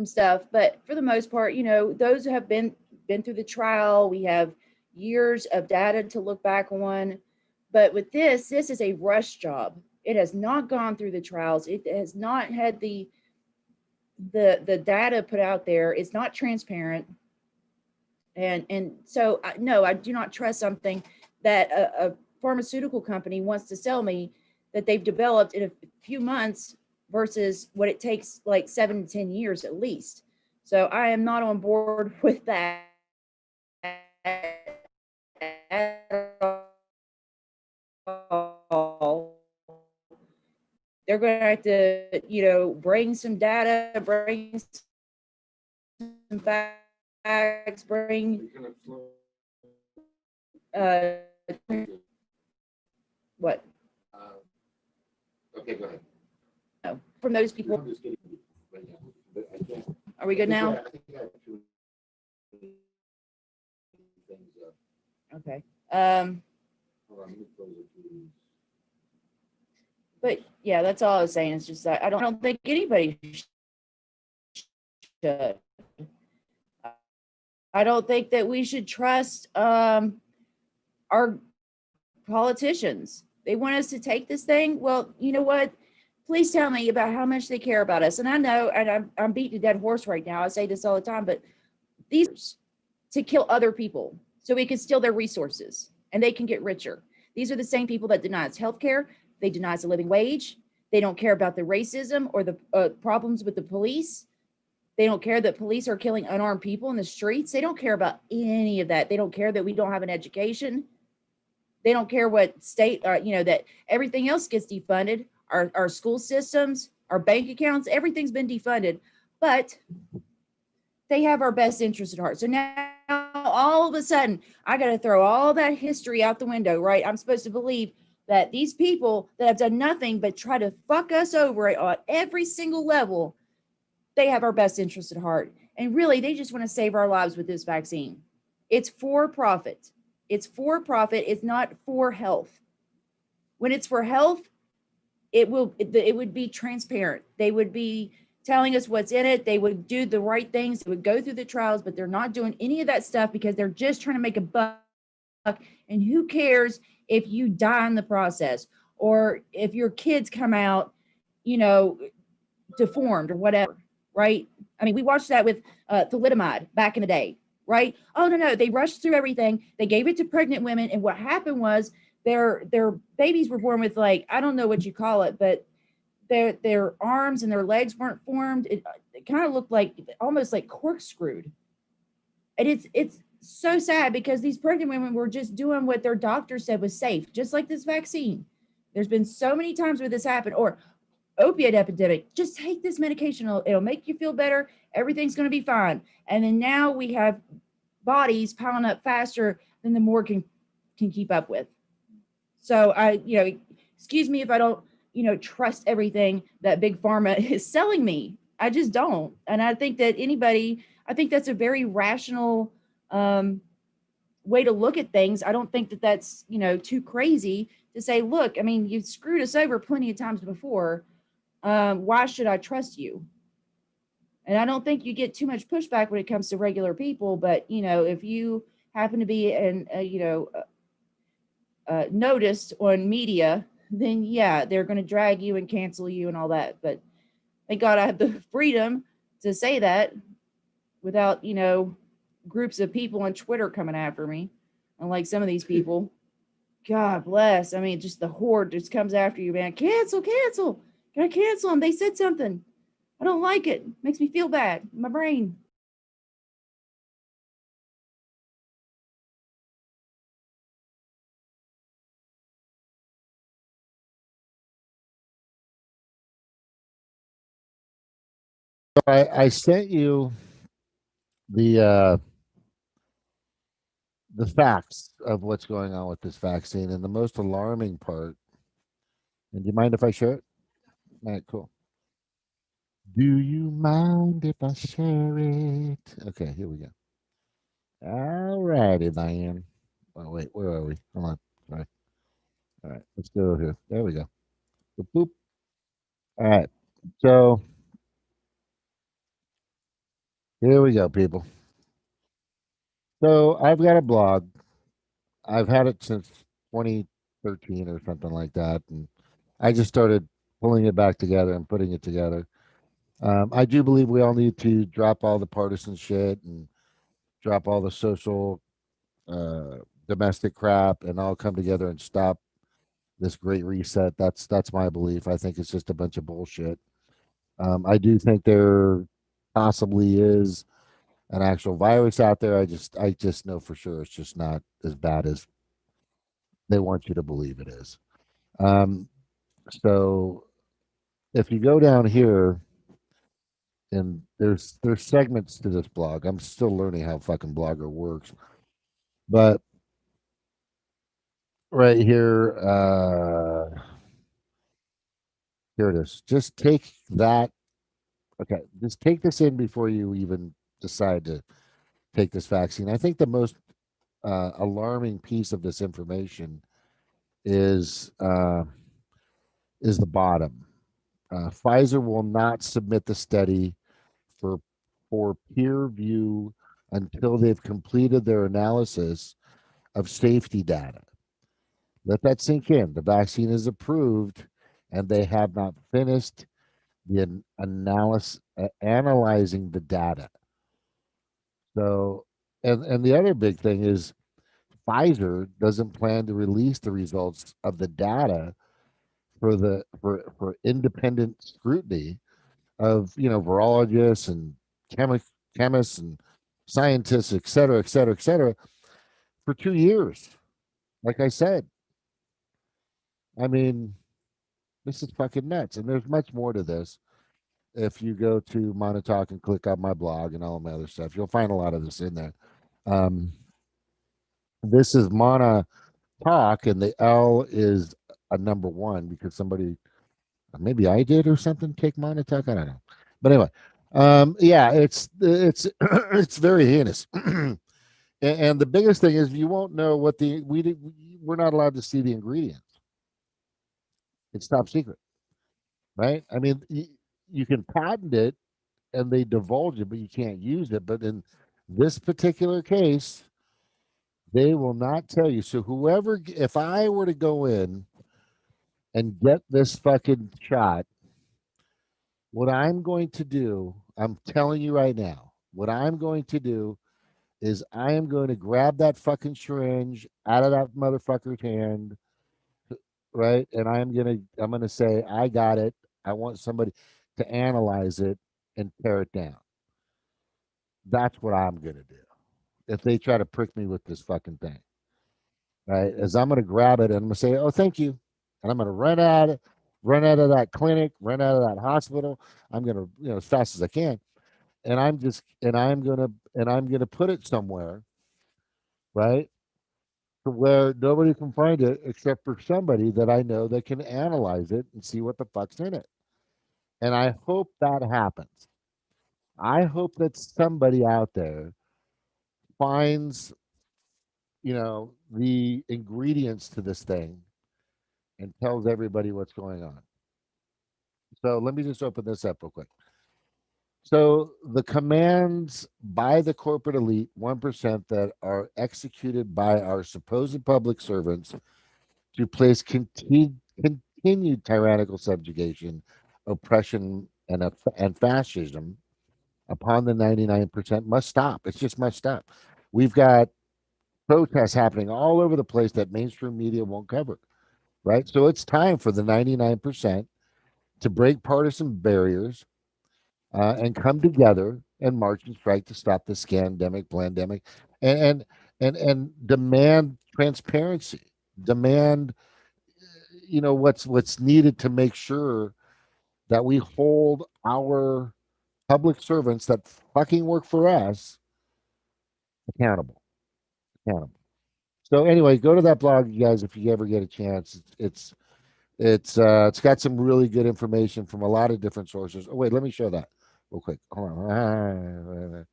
stuff, but for the most part, those who have been through the trial, we have years of data to look back on. But with this is a rush job. It has not gone through the trials. It has not had the data put out there. It's not transparent. And so no, I do not trust something that a pharmaceutical company wants to sell me that they've developed in a few months versus what it takes like 7 to 10 years at least. So I am not on board with that at all. They're going to have to, bring some data, bring some facts, bring uh, what? Okay, go ahead. No, from those people. I'm just kidding. Right now, but I can't. Are we good now? I think I have two things up. Okay. Hold on, let me close it, please. But yeah, that's all I was saying. It's just that I don't think anybody should. I don't think that we should trust our politicians. They want us to take this thing. Well, you know what? Please tell me about how much they care about us. And I know, and I'm beating a dead horse right now. I say this all the time, but these to kill other people so we can steal their resources and they can get richer. These are the same people that deny us healthcare. They deny us a living wage. They don't care about the racism or the problems with the police. They don't care that police are killing unarmed people in the streets. They don't care about any of that. They don't care that we don't have an education. They don't care what state, that everything else gets defunded. Our school systems, our bank accounts, everything's been defunded. But they have our best interest at heart. So now all of a sudden, I got to throw all that history out the window, right? I'm supposed to believe that these people that have done nothing but try to fuck us over at every single level, they have our best interest at heart. And really, they just want to save our lives with this vaccine. It's for profit. It's for profit. It's not for health. When it's for health, it would be transparent. They would be telling us what's in it. They would do the right things. They would go through the trials, but they're not doing any of that stuff because they're just trying to make a buck. And who cares if you die in the process or if your kids come out, deformed or whatever, right? I mean, we watched that with thalidomide back in the day. right? Oh no, they rushed through everything. They gave it to pregnant women, and what happened was their babies were born with, like, I don't know what you call it, but their arms and their legs weren't formed. It kind of looked like almost like corkscrewed, and it's so sad because these pregnant women were just doing what their doctor said was safe, just like this vaccine. There's been so many times where this happened, or opiate epidemic. Just take this medication; it'll make you feel better. Everything's going to be fine. And then now we have bodies piling up faster than the morgue can keep up with. So excuse me if I don't, trust everything that big pharma is selling me. I just don't. And I think that I think that's a very rational way to look at things. I don't think that that's, too crazy to say, look, I mean, you've screwed us over plenty of times before. Why should I trust you? And I don't think you get too much pushback when it comes to regular people. But, if you happen to be noticed on media, then yeah, they're going to drag you and cancel you and all that. But thank God I have the freedom to say that without, groups of people on Twitter coming after me. Unlike some of these people, God bless. I mean, just the horde just comes after you, man. Cancel. Gotta cancel them. They said something. I don't like it. Makes me feel bad. My brain. I sent you the uh, the facts of what's going on with this vaccine, and the most alarming part. And do you mind if I share it? All right, cool. Do you mind if I share it? Okay, here we go. All righty, then. Oh, wait, where are we? Hold on. Sorry. All right, let's go here. There we go. Boop, boop. All right, so here we go, people. So I've got a blog. I've had it since 2013 or something like that, and I just started pulling it back together and putting it together. I do believe we all need to drop all the partisan shit and drop all the social, uh, domestic crap, and all come together and stop this great reset. That's my belief. I think it's just a bunch of bullshit. I do think there possibly is an actual virus out there. I just know for sure it's just not as bad as they want you to believe it is. Um, so if you go down here, and there's segments to this blog. I'm still learning how fucking Blogger works, but right here, here it is. Just take that. Okay, just take this in before you even decide to take this vaccine. I think the most alarming piece of this information is uh, is the bottom. Pfizer will not submit the study for peer review until they've completed their analysis of safety data. Let that sink in. The vaccine is approved, and they have not finished the analysis analyzing the data. So, and the other big thing is Pfizer doesn't plan to release the results of the data for independent scrutiny of virologists and chemists and scientists, et cetera, et cetera, et cetera, for 2 years. Like I said, I mean, this is fucking nuts. And there's much more to this. If you go to Monotalk and click on my blog and all my other stuff, you'll find a lot of this in there. Um, this is Mana Talk, and the L is a number one because somebody, maybe I did or something, take Monotalk. I don't know. But anyway, yeah, it's it's very heinous. And the biggest thing is you won't know what we're not allowed to see the ingredients. It's top secret, right? I mean, you can patent it and they divulge it, but you can't use it. But in this particular case, they will not tell you. So whoever, if I were to go in and get this fucking shot, what I'm going to do, I'm telling you right now, what I'm going to do is I am going to grab that fucking syringe out of that motherfucker's hand, right? And I'm gonna say, I got it. I want somebody to analyze it and tear it down. That's what I'm gonna do. If they try to prick me with this fucking thing, right? Is I'm gonna grab it and I'm gonna say, oh, thank you. And I'm gonna run out of that clinic, run out of that hospital. I'm gonna, as fast as I can. And I'm gonna put it somewhere, right? To where nobody can find it except for somebody that I know that can analyze it and see what the fuck's in it. And I hope that happens. I hope that somebody out there finds, the ingredients to this thing and tells everybody what's going on. So let me just open this up real quick. So the commands by the corporate elite, 1%, that are executed by our supposed public servants to place continued tyrannical subjugation, oppression, and fascism upon the 99% must stop. It just must stop. We've got protests happening all over the place that mainstream media won't cover, right? So it's time for the 99% to break partisan barriers and come together and march and strike to stop the scandemic, pandemic, and and demand transparency, demand what's needed to make sure that we hold our public servants that fucking work for us accountable. Accountable. So anyway, go to that blog, you guys, if you ever get a chance. It's got some really good information from a lot of different sources. Oh wait, let me show that real quick. Hold on.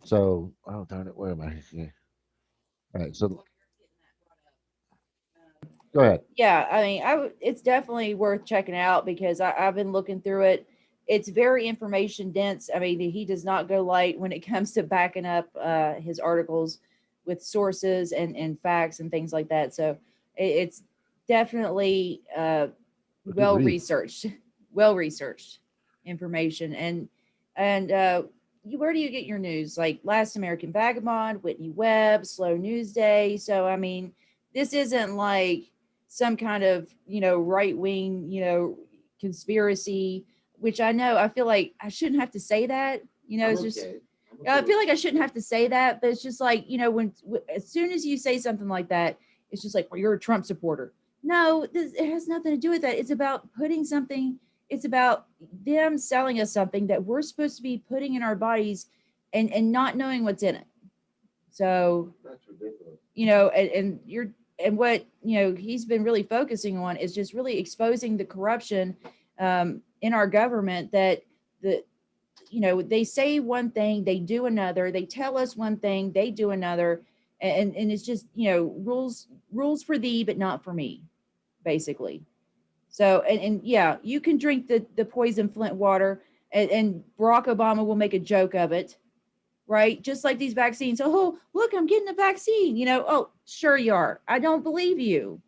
So, oh darn it, where am I? Yeah. All right, so go ahead. Yeah, I mean, it's definitely worth checking out because I've been looking through it. It's very information dense. I mean, he does not go light when it comes to backing up his articles with sources and facts and things like that. So it's definitely well read. researched, well researched information. And where do you get your news? Like Last American Vagabond, Whitney Webb, Slow News Day. So I mean, this isn't like some kind of right wing conspiracy, which I feel like I shouldn't have to say that. It's just I feel like I shouldn't have to say that, but it's just like when as soon as you say something like that, it's just like, well, you're a Trump supporter. No, it has nothing to do with that. It's about putting something. It's about them selling us something that we're supposed to be putting in our bodies and not knowing what's in it. So That's ridiculous. And what he's been really focusing on is just really exposing the corruption in our government, that they say one thing, they do another, they tell us one thing, they do another, and it's just rules for thee but not for me, basically. So and yeah, you can drink the poison Flint water, and Barack Obama will make a joke of it, right? Just like these vaccines. Oh, look, I'm getting a vaccine. Oh, sure you are. I don't believe you.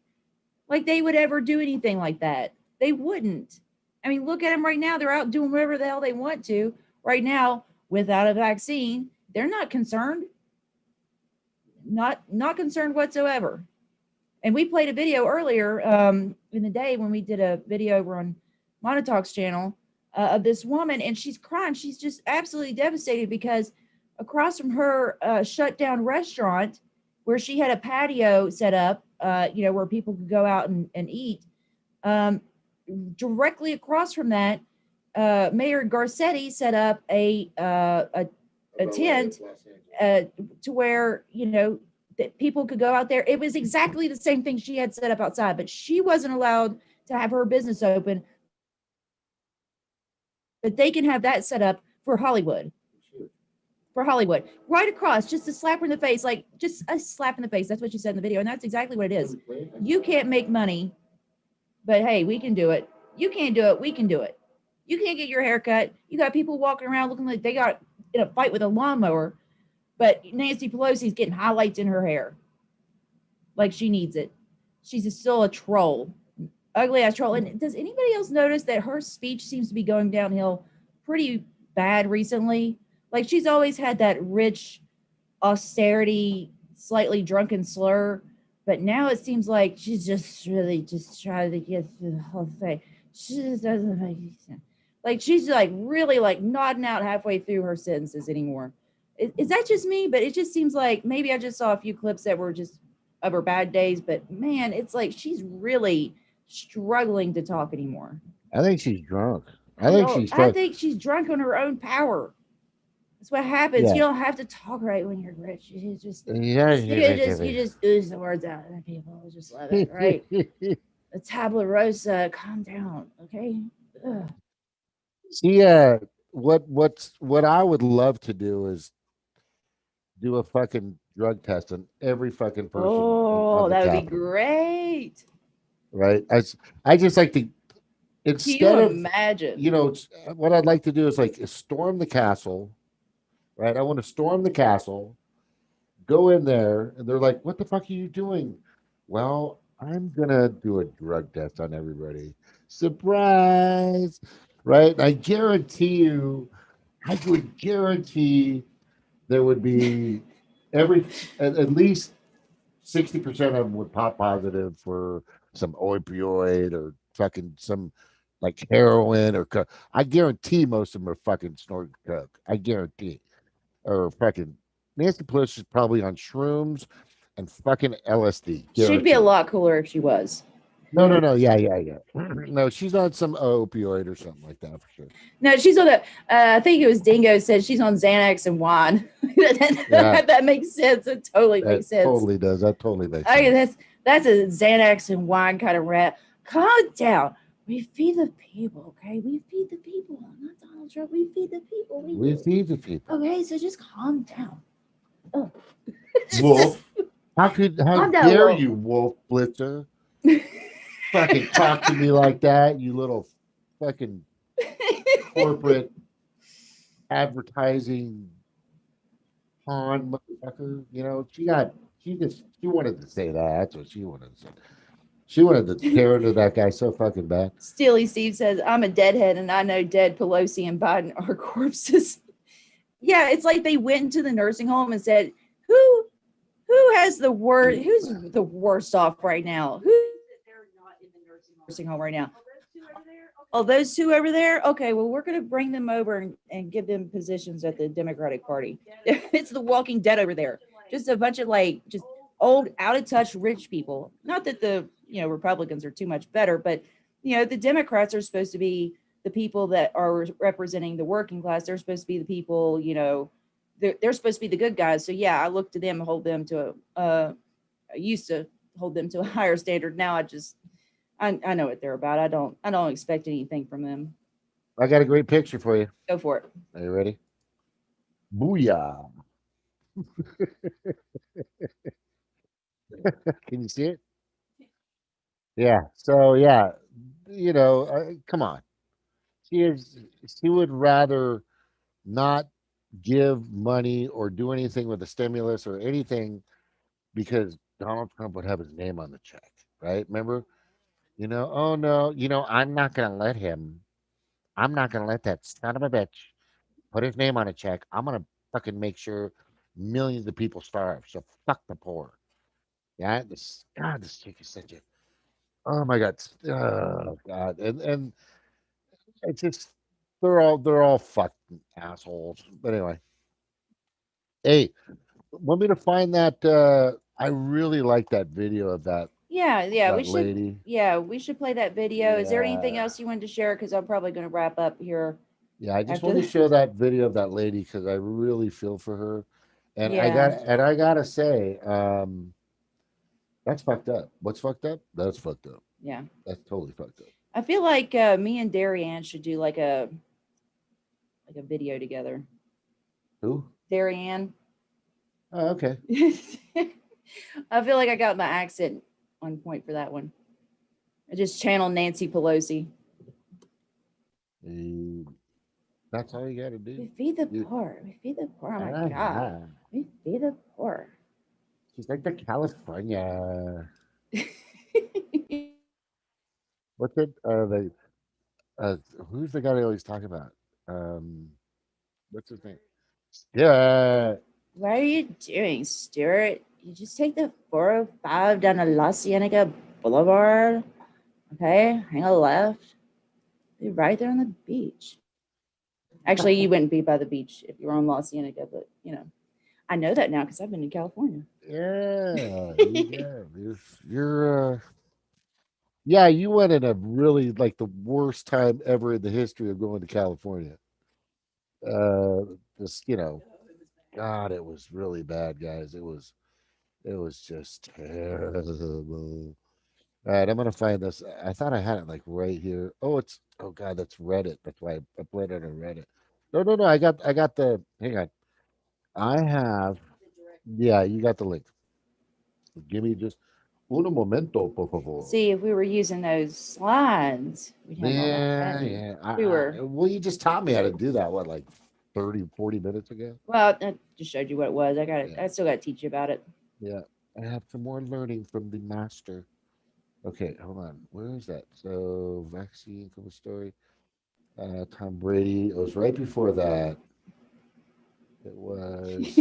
Like they would ever do anything like that. They wouldn't. I mean, look at them right now. They're out doing whatever the hell they want to right now without a vaccine. They're not concerned. Not concerned whatsoever. And we played a video earlier in the day when we did a video over on Monotalk's channel of this woman, and she's crying. She's just absolutely devastated because across from her shut down restaurant where she had a patio set up, where people could go out and eat, directly across from that, Mayor Garcetti set up a tent to where, that people could go out there. It was exactly the same thing she had set up outside, but she wasn't allowed to have her business open. But they can have that set up for Hollywood. For Hollywood, right across, just a slap her in the face, like just a slap in the face. That's what she said in the video, and that's exactly what it is. You can't make money, but hey, we can do it. You can't do it, we can do it. You can't get your hair cut. You got people walking around looking like they got in a fight with a lawnmower, but Nancy Pelosi's getting highlights in her hair, like she needs it. She's still a troll, ugly ass troll. And does anybody else notice that her speech seems to be going downhill pretty bad recently? Like she's always had that rich, austerity, slightly drunken slur. But now it seems like she's just really just trying to get through the whole thing. She just doesn't make any sense. Like she's like really like nodding out halfway through her sentences anymore. Is that just me? But it just seems like maybe I just saw a few clips that were just of her bad days. But man, it's like she's really struggling to talk anymore. I think she's drunk. I think she's I drunk. think she's drunk on her own power. That's what happens. Yeah. You don't have to talk right when you're rich. You just Yeah. you just ooze the words out and people just love it, right? The tabla rosa, calm down, okay? Ugh. Yeah. What I would love to do is do a fucking drug test on every fucking person Oh, on the that would be Capitol, great. right? I just like to Can you instead of imagine? what I'd like to do is like storm the castle, right? I want to storm the castle, go in there, and they're like, "What the fuck are you doing?" Well, I'm gonna do a drug test on everybody. Surprise, right? I guarantee you, I would guarantee there would be every at least 60% of them would pop positive for some opioid or fucking some like heroin or I guarantee most of them are fucking snorting coke. I guarantee. Or fucking Nancy Pelosi is probably on shrooms and fucking LSD. She'd be a Guaranteed. lot cooler if she was. No. Yeah. No, she's on some opioid or something like that for sure. No, she's on the. I think it was Dingo said she's on Xanax and wine. Yeah. That makes sense. It totally That makes sense. totally does. That totally makes I sense. that's a Xanax and wine kind of rap. Calm down. We feed the people, okay? We feed the people, not Donald Trump. We feed the people. We feed the people. Okay, so just calm down. Oh. Wolf. How Calm down, dare Wolf. you, Wolf Blitzer? Fucking talk to me like that, you little fucking corporate advertising pawn motherfucker. She wanted to say that. That's what she wanted to say. She wanted to tear into that guy so fucking bad. Steely Steve says, I'm a deadhead and I know dead Pelosi and Biden are corpses. Yeah, it's like they went into the nursing home and said, who has the worst, who's the worst off right now? Who they're not in the nursing home right now? Oh, those two over there? Okay, well, we're going to bring them over and give them positions at the Democratic Party. It's the Walking Dead over there. Just a bunch of like just old, out of touch rich people. Not that the Republicans are too much better, but the Democrats are supposed to be the people that are representing the working class. They're supposed to be the people, they're supposed to be the good guys. So yeah, I look to them and hold them to I used to hold them to a higher standard. Now I know what they're about. I don't expect anything from them. I got a great picture for you. Go for it. Are you ready? Booyah. Can you see it? Yeah. So yeah, come on. She would rather not give money or do anything with the stimulus or anything because Donald Trump would have his name on the check, right? Remember? Oh no, I'm not gonna let him. I'm not gonna let that son of a bitch put his name on a check. I'm gonna fucking make sure millions of people starve. So fuck the poor. Yeah, this chick is such a oh my god, oh god, and it's just they're all fucking assholes. But anyway, hey, want me to find that? I really like that video of that Yeah, we should. lady. Yeah, we should play that video. Is there anything Yeah. else you wanted to share? Because I'm probably going to wrap up here Yeah, I just after want to this. show that video of that lady because I really feel for her, and Yeah, I gotta say, that's fucked up. What's fucked up? That's fucked up. yeah. That's totally fucked up. I feel like me and Darianne should do like a video together. Who? Darianne. Oh, okay. I feel like I got my accent on point for that one. I just channel Nancy Pelosi. That's all you got to We do. feed the poor. We feed the poor. Oh my God. We feed the poor. She's like the California. What's it? Who's the guy they always talk about? What's his name? Yeah. What are you doing, Stuart? You just take the 405 down to La Cienega Boulevard. Okay, hang a left. Be right there on the beach. Actually, you wouldn't be by the beach if you were on La Cienega, but I know that now because I've been in California. Yeah, you go. Yeah, you went in a really like the worst time ever in the history of going to California. Uh, just God, it was really bad, guys. It was just terrible. All right, I'm gonna find this. I thought I had it like right here. Oh God, that's Reddit. That's why I put it on Reddit. No, no, no. I got the. Hang on. I have. Yeah, you got the link. Give me just un momento, por favor. See, if we were using those slides, we'd have all that Yeah, better. yeah. We were. Well, you just taught me how to do that. What, like 30, 40 minutes ago? Well, I just showed you what it was. I got it. Yeah, I still got to teach you about it. yeah. I have some more learning from the master. Okay, hold on. Where is that? So, vaccine cover story. Tom Brady. It was right before that. It was.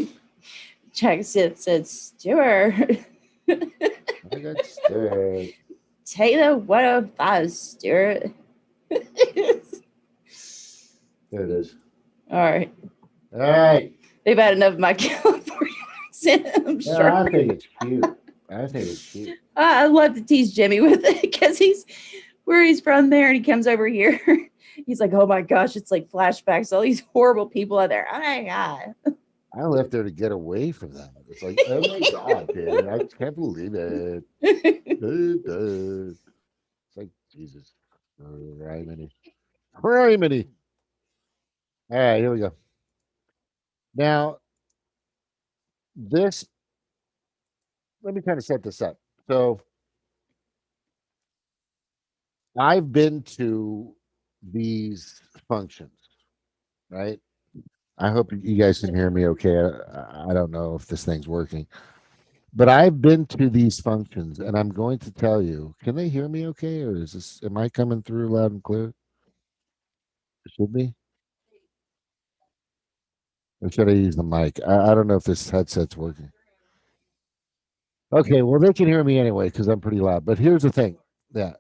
Jack said, Stuart, I got stirred. take the 105, Stuart. There it is. All right. All right. They've had enough of my California accent, I'm Yeah, sure. I think it's cute. I think it's cute. I love to tease Jimmy with it because he's where he's from there and he comes over here. He's like, oh my gosh, it's like flashbacks, all these horrible people out there. Oh my God. I left there to get away from them. It's like, oh my God, dude, I can't believe it. It's like, Jesus. Criminy. Criminy. All right, here we go. Now, this, let me kind of set this up. So, I've been to these functions, right? I hope you guys can hear me okay. I don't know if this thing's working, but I've been to these functions and I'm going to tell you, can they hear me okay? Or am I coming through loud and clear? It should be. Or should I use the mic? I don't know if this headset's working. Okay, well, they can hear me anyway because I'm pretty loud. But here's the thing. Yeah.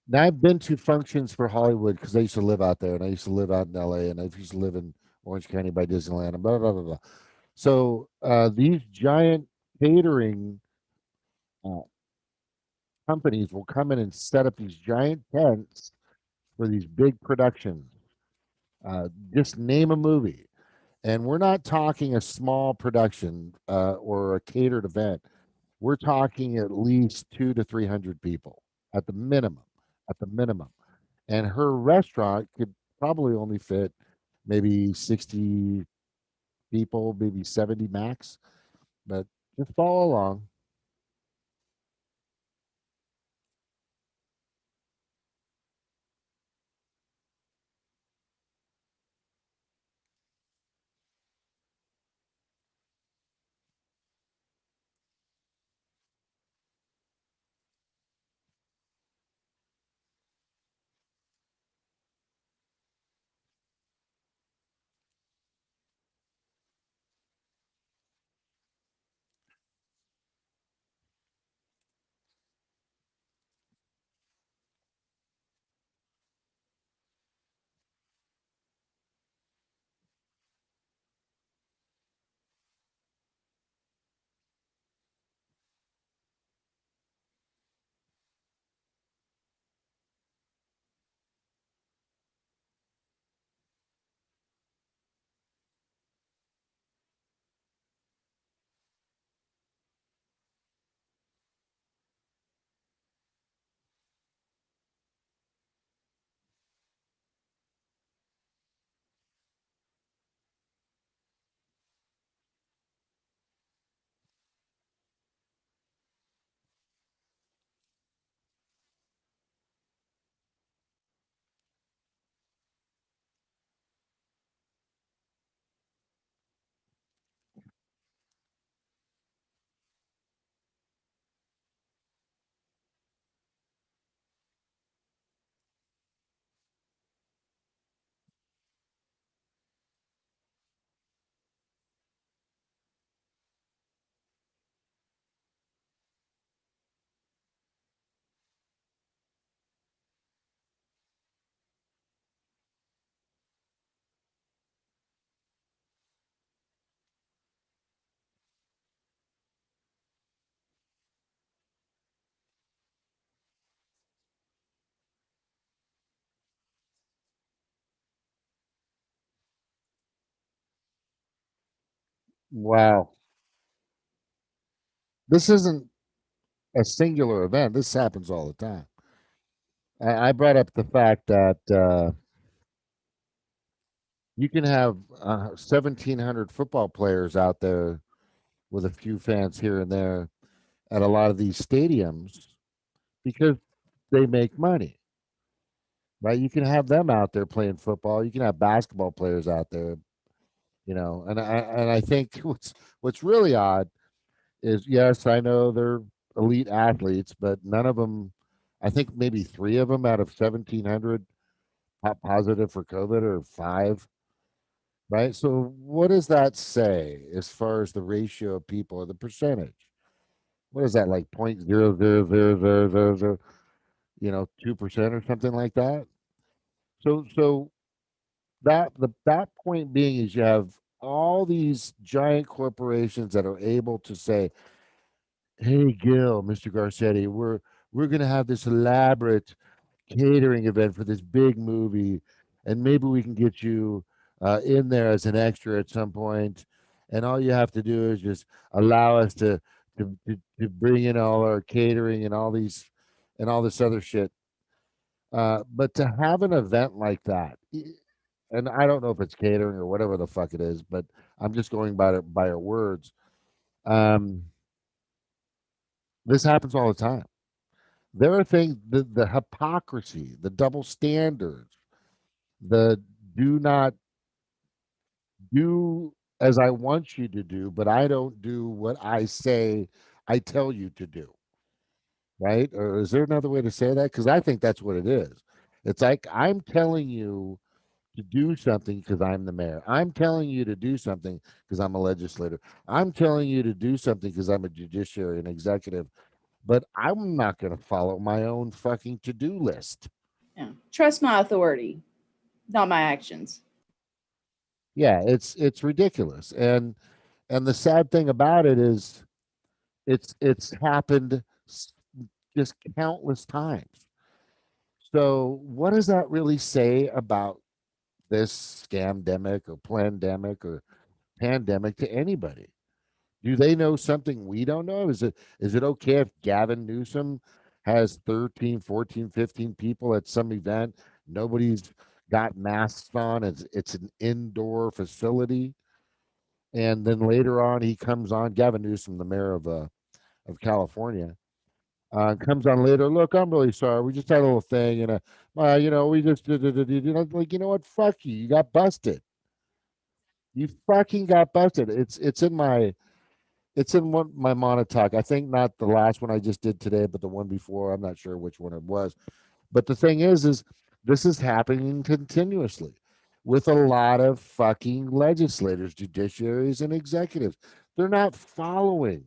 Now I've been to functions for Hollywood because I used to live out there and I used to live out in LA and I used to live in Orange County by Disneyland and blah, blah, blah, blah. So these giant catering uh, companies will come in and set up these giant tents for these big productions. Just name a movie. And we're not talking a small production or a catered event. We're talking at least 2 to 300 people at the minimum. At the minimum. And her restaurant could probably only fit maybe 60 people, maybe 70 max. But just follow along. Wow. This isn't a singular event. This happens all the time. I brought up the fact that you can have 1,700 football players out there with a few fans here and there at a lot of these stadiums because they make money, right? You can have them out there playing football. You can have basketball players out there, and I think what's really odd is, yes, I know they're elite athletes, but none of them. I think maybe three of them out of 1,700 positive for COVID, or five, right? So what does that say as far as the ratio of people or the percentage? What is that, like 0.00000, 2% or something like that? So that point being is you have all these giant corporations that are able to say, "Hey, Gil, Mr. Garcetti, we're gonna have this elaborate catering event for this big movie, and maybe we can get you in there as an extra at some point. And all you have to do is just allow us to bring in all our catering and all this other shit." But to have an event like that, and I don't know if it's catering or whatever the fuck it is, but I'm just going by her words. Um, this happens all the time. There are things, the hypocrisy, the double standards, the do not do as I want you to do, but I don't do what I say I tell you to do, right? Or is there another way to say that? Because I think that's what it is. It's like I'm telling you to do something because I'm the mayor. I'm telling you to do something because I'm a legislator. I'm telling you to do something because I'm a judiciary and executive, but I'm not going to follow my own fucking to-do list. Yeah. Trust my authority, not my actions. Yeah, it's ridiculous. And the sad thing about it is it's happened just countless times. So what does that really say about this scamdemic or plandemic or pandemic to anybody? Do they know something we don't know? Is it okay if Gavin Newsom has 13, 14, 15 people at some event? Nobody's got masks on. It's an indoor facility. And then later on, he comes on, Gavin Newsom, the mayor of California, comes on later. Look, I'm really sorry. We just had a little thing, and we just like, you know what? Fuck you. You got busted. You fucking got busted. It's in one my monotalk. I think not the last one I just did today, but the one before. I'm not sure which one it was. But the thing is this is happening continuously with a lot of fucking legislators, judiciaries, and executives. They're not following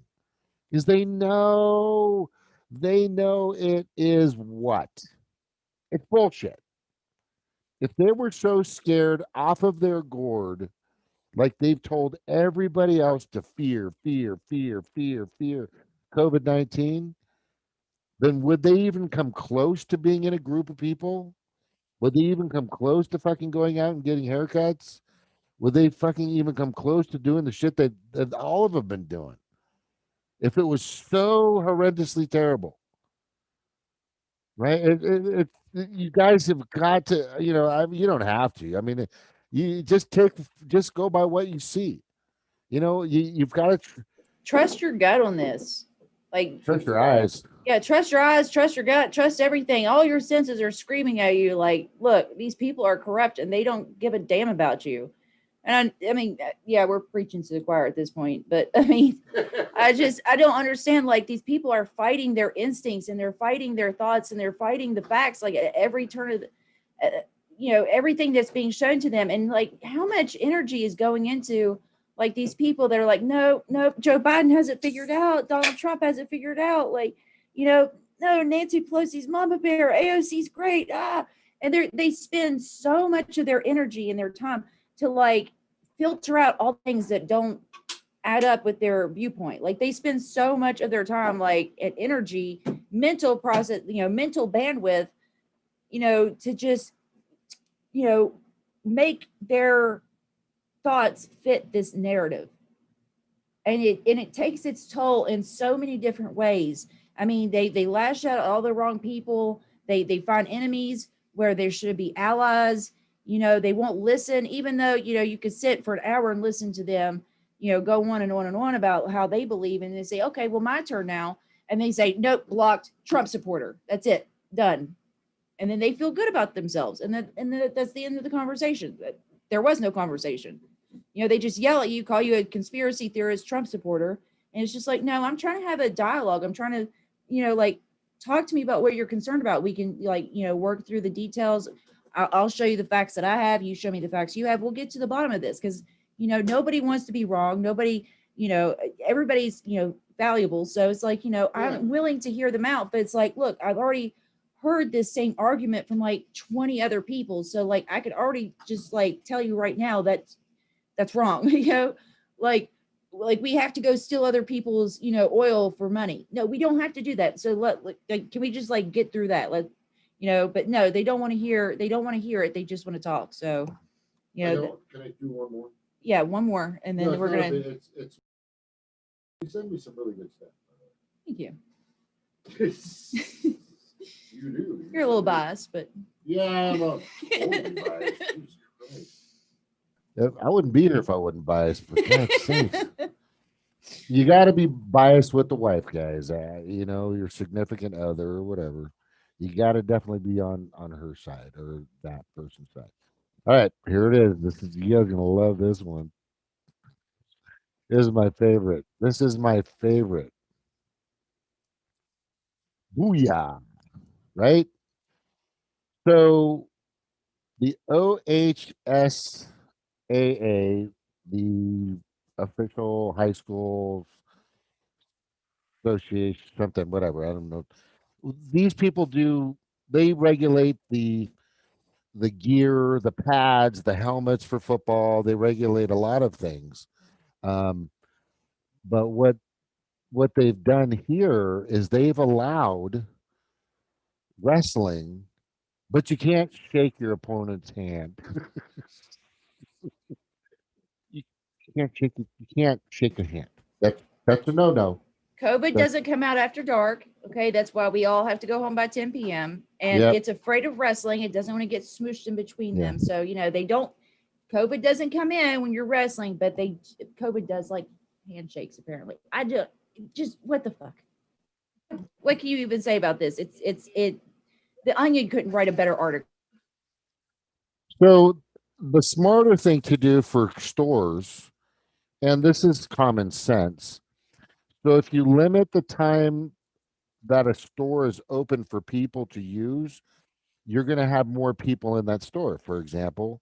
because they know it is what? It's bullshit. If they were so scared off of their gourd, like they've told everybody else to fear, fear, fear, fear, fear COVID-19, then would they even come close to being in a group of people? Would they even come close to fucking going out and getting haircuts? Would they fucking even come close to doing the shit that all of them been doing? If it was so horrendously terrible, right? You guys have got to, you don't have to. I mean, you just go by what you see. You've got to Trust your gut on this. Like, trust your eyes. yeah, trust your eyes, trust your gut, trust everything. All your senses are screaming at you like, look, these people are corrupt and they don't give a damn about you. And I mean, yeah, we're preaching to the choir at this point, but I mean, I don't understand. Like, these people are fighting their instincts and they're fighting their thoughts and they're fighting the facts, like at every turn of everything that's being shown to them. And like, how much energy is going into like these people that are like, no, Joe Biden has it figured out. Donald Trump has it figured out. Like, no, Nancy Pelosi's mama bear, AOC's great. And they spend so much of their energy and their time to like filter out all things that don't add up with their viewpoint. Like, they spend so much of their time, like, and energy, mental process, mental bandwidth, to just, make their thoughts fit this narrative. and it takes its toll in so many different ways. I mean, they lash out at all the wrong people. They find enemies where there should be allies. They won't listen, even though you could sit for an hour and listen to them. Go on and on and on about how they believe, and they say, okay, well, my turn now, and they say, nope, blocked, Trump supporter. That's it, done. And then they feel good about themselves, and then that's the end of the conversation. There was no conversation. They just yell at you, call you a conspiracy theorist, Trump supporter. And it's just like, no, I'm trying to have a dialogue. I'm trying to, like, talk to me about what you're concerned about. We can, like, work through the details. I'll show you the facts that I have. You show me the facts you have. We'll get to the bottom of this, because, nobody wants to be wrong. Nobody, everybody's, valuable. So it's like, I'm willing to hear them out, but it's like, look, I've already heard this same argument from like 20 other people. So like, I could already just like tell you right now that that's wrong. Like we have to go steal other people's oil for money. No, we don't have to do that. So can we just like get through that? But no, they don't want to hear it. They just want to talk. So Can I do one more? Yeah, one more, and then No, it's we're not a gonna bit, it's you send me some really good stuff. thank you. You do. You're a little biased, but Yeah, I'm a totally biased. Jesus Christ. I wouldn't be here if I wasn't biased. For God's sake. You got to be biased with the wife, guys. Your significant other or whatever. You got to definitely be on her side or that person's side. All right, here it is. You guys are gonna love this one. This is my favorite. This is my favorite. Booyah! Right. So the OHSAA, the official high school association, something, whatever. I don't know. These people they regulate the gear, the pads, the helmets for football. They regulate a lot of things. Um, but what they've done here is they've allowed wrestling, but you can't shake your opponent's hand. you you can't shake a hand. That's a no. COVID doesn't come out after dark. Okay, that's why we all have to go home by 10 p.m. And Yep. it's afraid of wrestling. It doesn't want to get smooshed in between Yeah. them. So they don't. COVID doesn't come in when you're wrestling, but COVID does like handshakes apparently. I just what the fuck? What can you even say about this? It. The Onion couldn't write a better article. So the smarter thing to do for stores, and this is common sense. So if you limit the time that a store is open for people to use, you're going to have more people in that store. For example,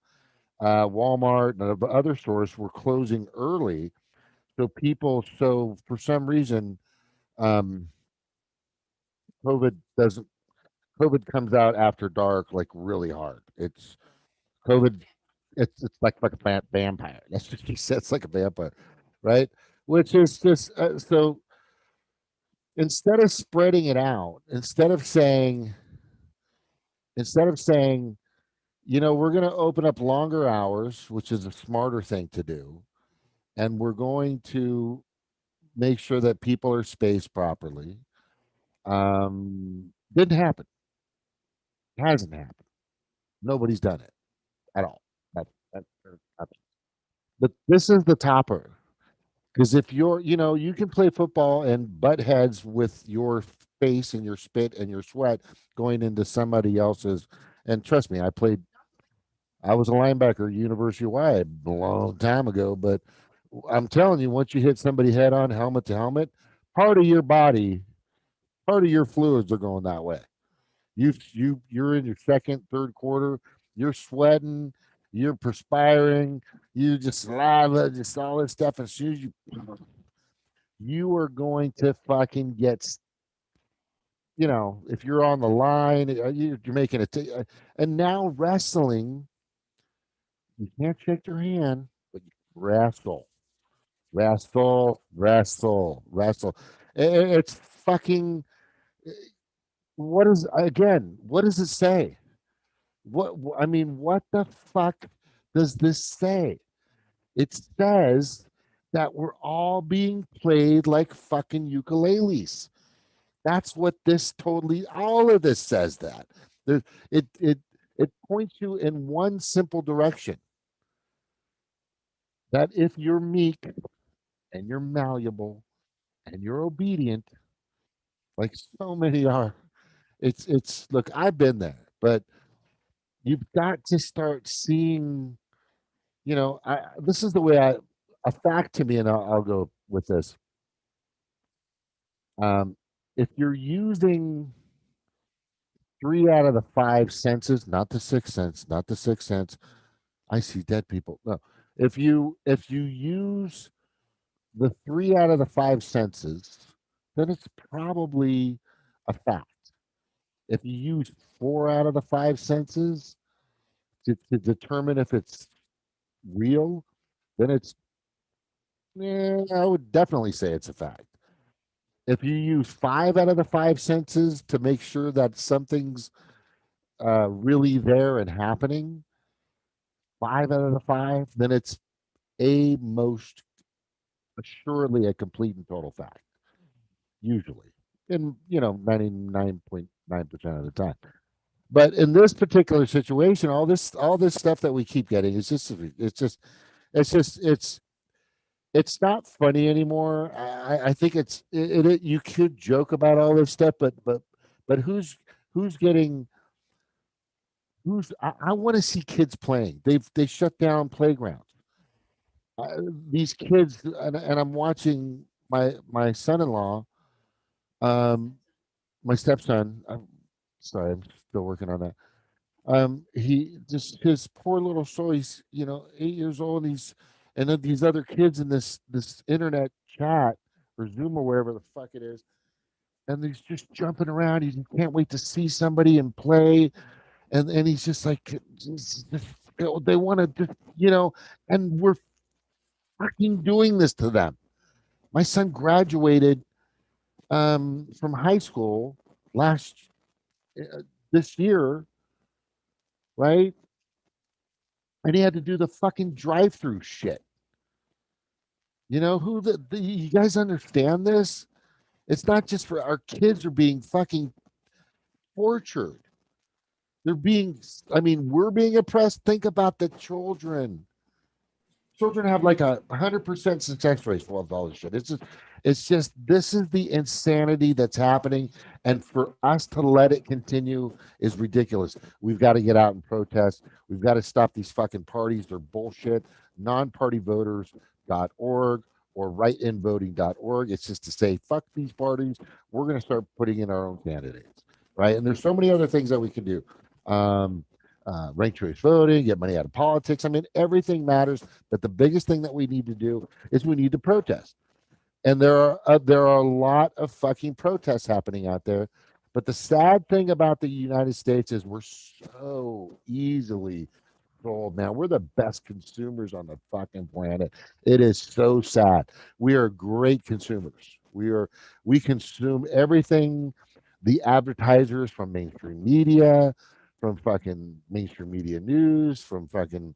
Walmart and other stores were closing early, so for some reason, um, COVID doesn't. COVID comes out after dark like really hard. It's COVID. It's like a vampire. That's what she said. It's like a vampire, right? Which is just so. Instead of spreading it out, instead of saying, we're going to open up longer hours, which is a smarter thing to do, and we're going to make sure that people are spaced properly. Didn't happen. Hasn't happened. Nobody's done it at all. That's nothing. But this is the topper. Because if you can play football and butt heads with your face and your spit and your sweat going into somebody else's. And trust me, I was a linebacker at University of Hawaii a long time ago, but I'm telling you, once you hit somebody head on, helmet to helmet, part of your body, part of your fluids are going that way. You're in your second, third quarter, you're sweating, you're perspiring, you just saliva, just all this stuff. As soon as you are going to fucking if you're on the line, you're making and now wrestling, you can't shake your hand, but you wrestle, wrestle. It's fucking. What does it say? I mean, what the fuck does this say? It says that we're all being played like fucking ukuleles. That's what this totally, all of this says that. There, it points you in one simple direction, that if you're meek and you're malleable and you're obedient, like so many are, it's look, I've been there, but you've got to start seeing, this is the way a fact to me, and I'll go with this. If you're using 3 out of the 5 senses, not the 6th sense, not the 6th sense. I see dead people. No. If you use the 3 out of the 5 senses, then it's probably a fact. If you use 4 out of the 5 senses to determine if it's real, then I would definitely say it's a fact. If you use 5 out of the 5 senses to make sure that something's really there and happening, 5 out of the 5, then it's a most assuredly a complete and total fact, usually, in 99.9% of the time. But in this particular situation, all this stuff that we keep getting is it's not funny anymore. I think you could joke about all this stuff, but who's getting who's I want to see kids playing. They shut down playgrounds. These kids, and I'm watching my son-in-law, um, my stepson. I'm sorry, I'm still working on that. He just his poor little soul. He's 8 years old. And then these other kids in this internet chat or Zoom or wherever the fuck it is, and he's just jumping around. He can't wait to see somebody and play, and he's just like, they want to just and we're fucking doing this to them. My son graduated from high school last this year, right? And he had to do the fucking drive-through shit. Who you guys understand this? It's not just for our kids are being fucking tortured. We're being oppressed. Think about the children. Children have like 100% success rate with all this shit. It's just this is the insanity that's happening, and for us to let it continue is ridiculous. We've got to get out and protest. We've got to stop these fucking parties. They're bullshit. Nonpartyvoters.org or writeinvoting.org. It's just to say fuck these parties. We're going to start putting in our own candidates, right? And there's so many other things that we can do. Ranked choice voting, get money out of politics. Everything matters, but the biggest thing that we need to do is we need to protest. And there are a lot of fucking protests happening out there. But the sad thing about the United States is we're so easily sold, man. We're the best consumers on the fucking planet. It is so sad. We are great consumers. We consume everything, the advertisers from mainstream media, from fucking mainstream media news, from fucking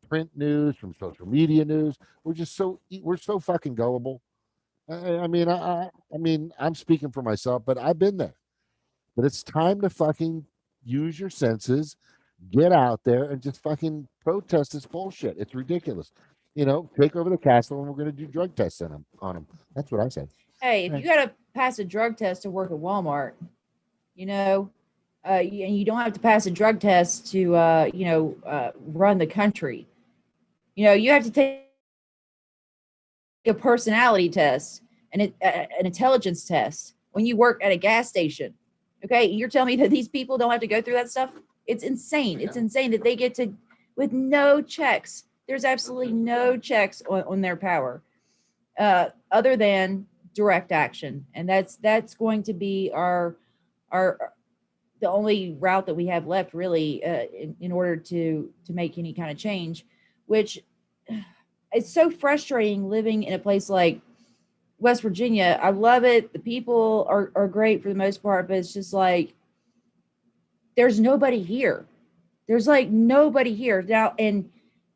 print news, from social media news. We're so fucking gullible. I'm speaking for myself, but I've been there. But it's time to fucking use your senses, get out there, and just fucking protest this bullshit. It's ridiculous. Take over the castle, and we're going to do drug tests on them. That's what I said. Hey, if you got to pass a drug test to work at Walmart, and you don't have to pass a drug test to, run the country. You have to take a personality test and an intelligence test when you work at a gas station. Okay, you're telling me that these people don't have to go through that stuff? It's insane. It's insane that they get to, with no checks. There's absolutely no checks on their power, other than direct action, and that's going to be our the only route that we have left, really, in order to make any kind of change. Which it's so frustrating living in a place like West Virginia. I love it. The people are great for the most part, but it's just like there's nobody here. There's like nobody here now, and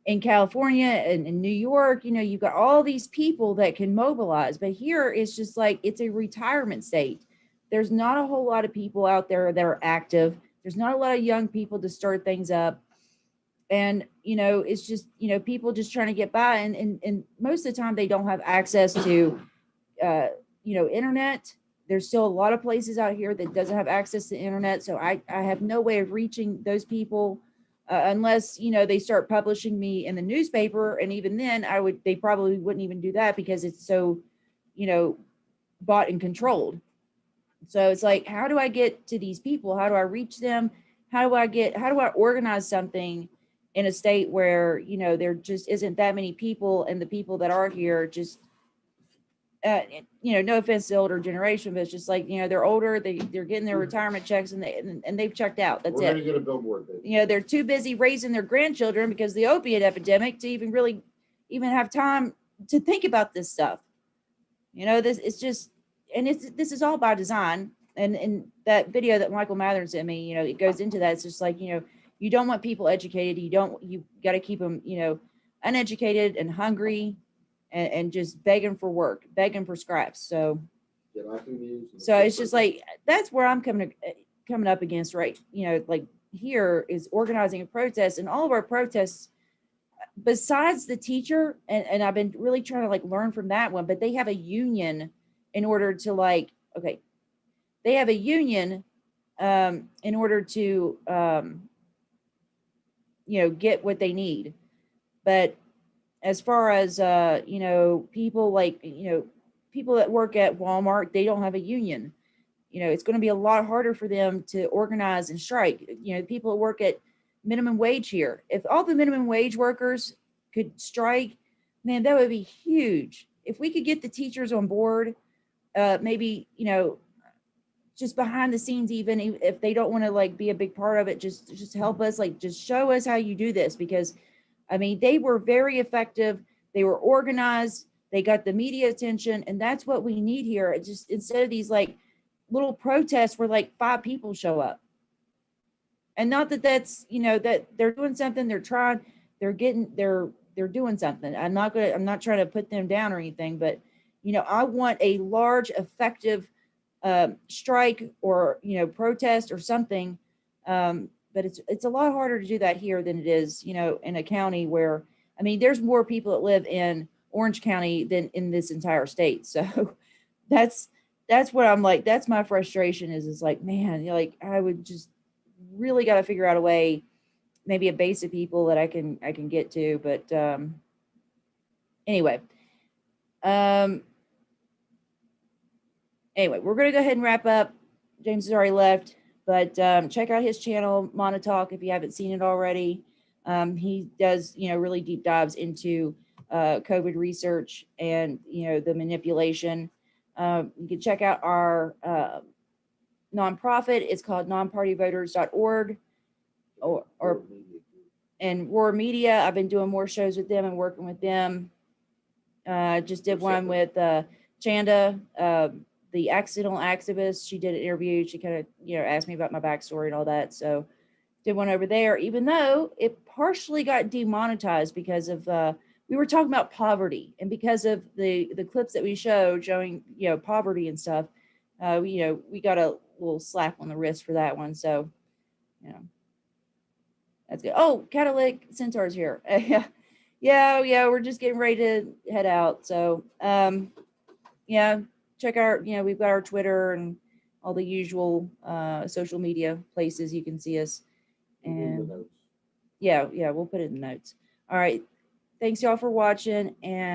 in California and in New York, you've got all these people that can mobilize, but here it's just like it's a retirement state. There's not a whole lot of people out there that are active. There's not a lot of young people to start things up. And, it's just, people just trying to get by. And most of the time they don't have access to, internet. There's still a lot of places out here that doesn't have access to internet. So I have no way of reaching those people unless, they start publishing me in the newspaper. And even then they probably wouldn't even do that because it's so, bought and controlled. So it's like, how do I get to these people? How do I reach them? How do I organize something in a state where, there just isn't that many people, and the people that are here just, no offense to the older generation, but it's just like, they're older, they're getting their retirement checks and they've checked out. That's We're gonna it. get a billboard, baby. They're too busy raising their grandchildren because of the opiate epidemic to even really even have time to think about this stuff. This it's just, and this is all by design. And that video that Michael Mathern sent me, it goes into that. It's just like, you don't want people educated. You got to keep them, uneducated and hungry and just begging for work, begging for scraps. So, Get off your knees and- so it's just like, that's where I'm coming up against, right? Like here is organizing a protest, and all of our protests, besides the teacher, and I've been really trying to like learn from that one, but they have a union in order to like, okay, they have a union in order to, get what they need. But as far as, people like, people that work at Walmart, they don't have a union. It's going to be a lot harder for them to organize and strike. People that work at minimum wage here, if all the minimum wage workers could strike, man, that would be huge. If we could get the teachers on board, maybe, just behind the scenes, even if they don't want to like be a big part of it, just help us, like, just show us how you do this. Because I mean, they were very effective. They were organized. They got the media attention, and that's what we need here. It just, instead of these like little protests where like 5 people show up. And not that that's, that they're doing something, they're trying, they're doing something. I'm not trying to put them down or anything, but, I want a large, effective strike or, protest or something. But it's a lot harder to do that here than it is, in a county where, I mean, there's more people that live in Orange County than in this entire state. So that's what I'm like, that's my frustration is like, man, like I would just really got to figure out a way, maybe a base of people that I can get to. But anyway, we're going to go ahead and wrap up. James has already left, but check out his channel, Monotalk, if you haven't seen it already. He does, really deep dives into COVID research and, the manipulation. You can check out our nonprofit. It's called nonpartyvoters.org or and Roar Media. I've been doing more shows with them and working with them. Just did one with Chanda, the accidental activist. She did an interview. She kind of, asked me about my backstory and all that. So did one over there, even though it partially got demonetized because of, we were talking about poverty, and because of the clips that we showed showing, poverty and stuff, we got a little slap on the wrist for that one. So, that's good. Oh, Catalytic Centaur's here. Yeah, we're just getting ready to head out. So, check out, we've got our Twitter and all the usual social media places you can see us. And yeah, we'll put it in the notes. All right. Thanks y'all for watching, and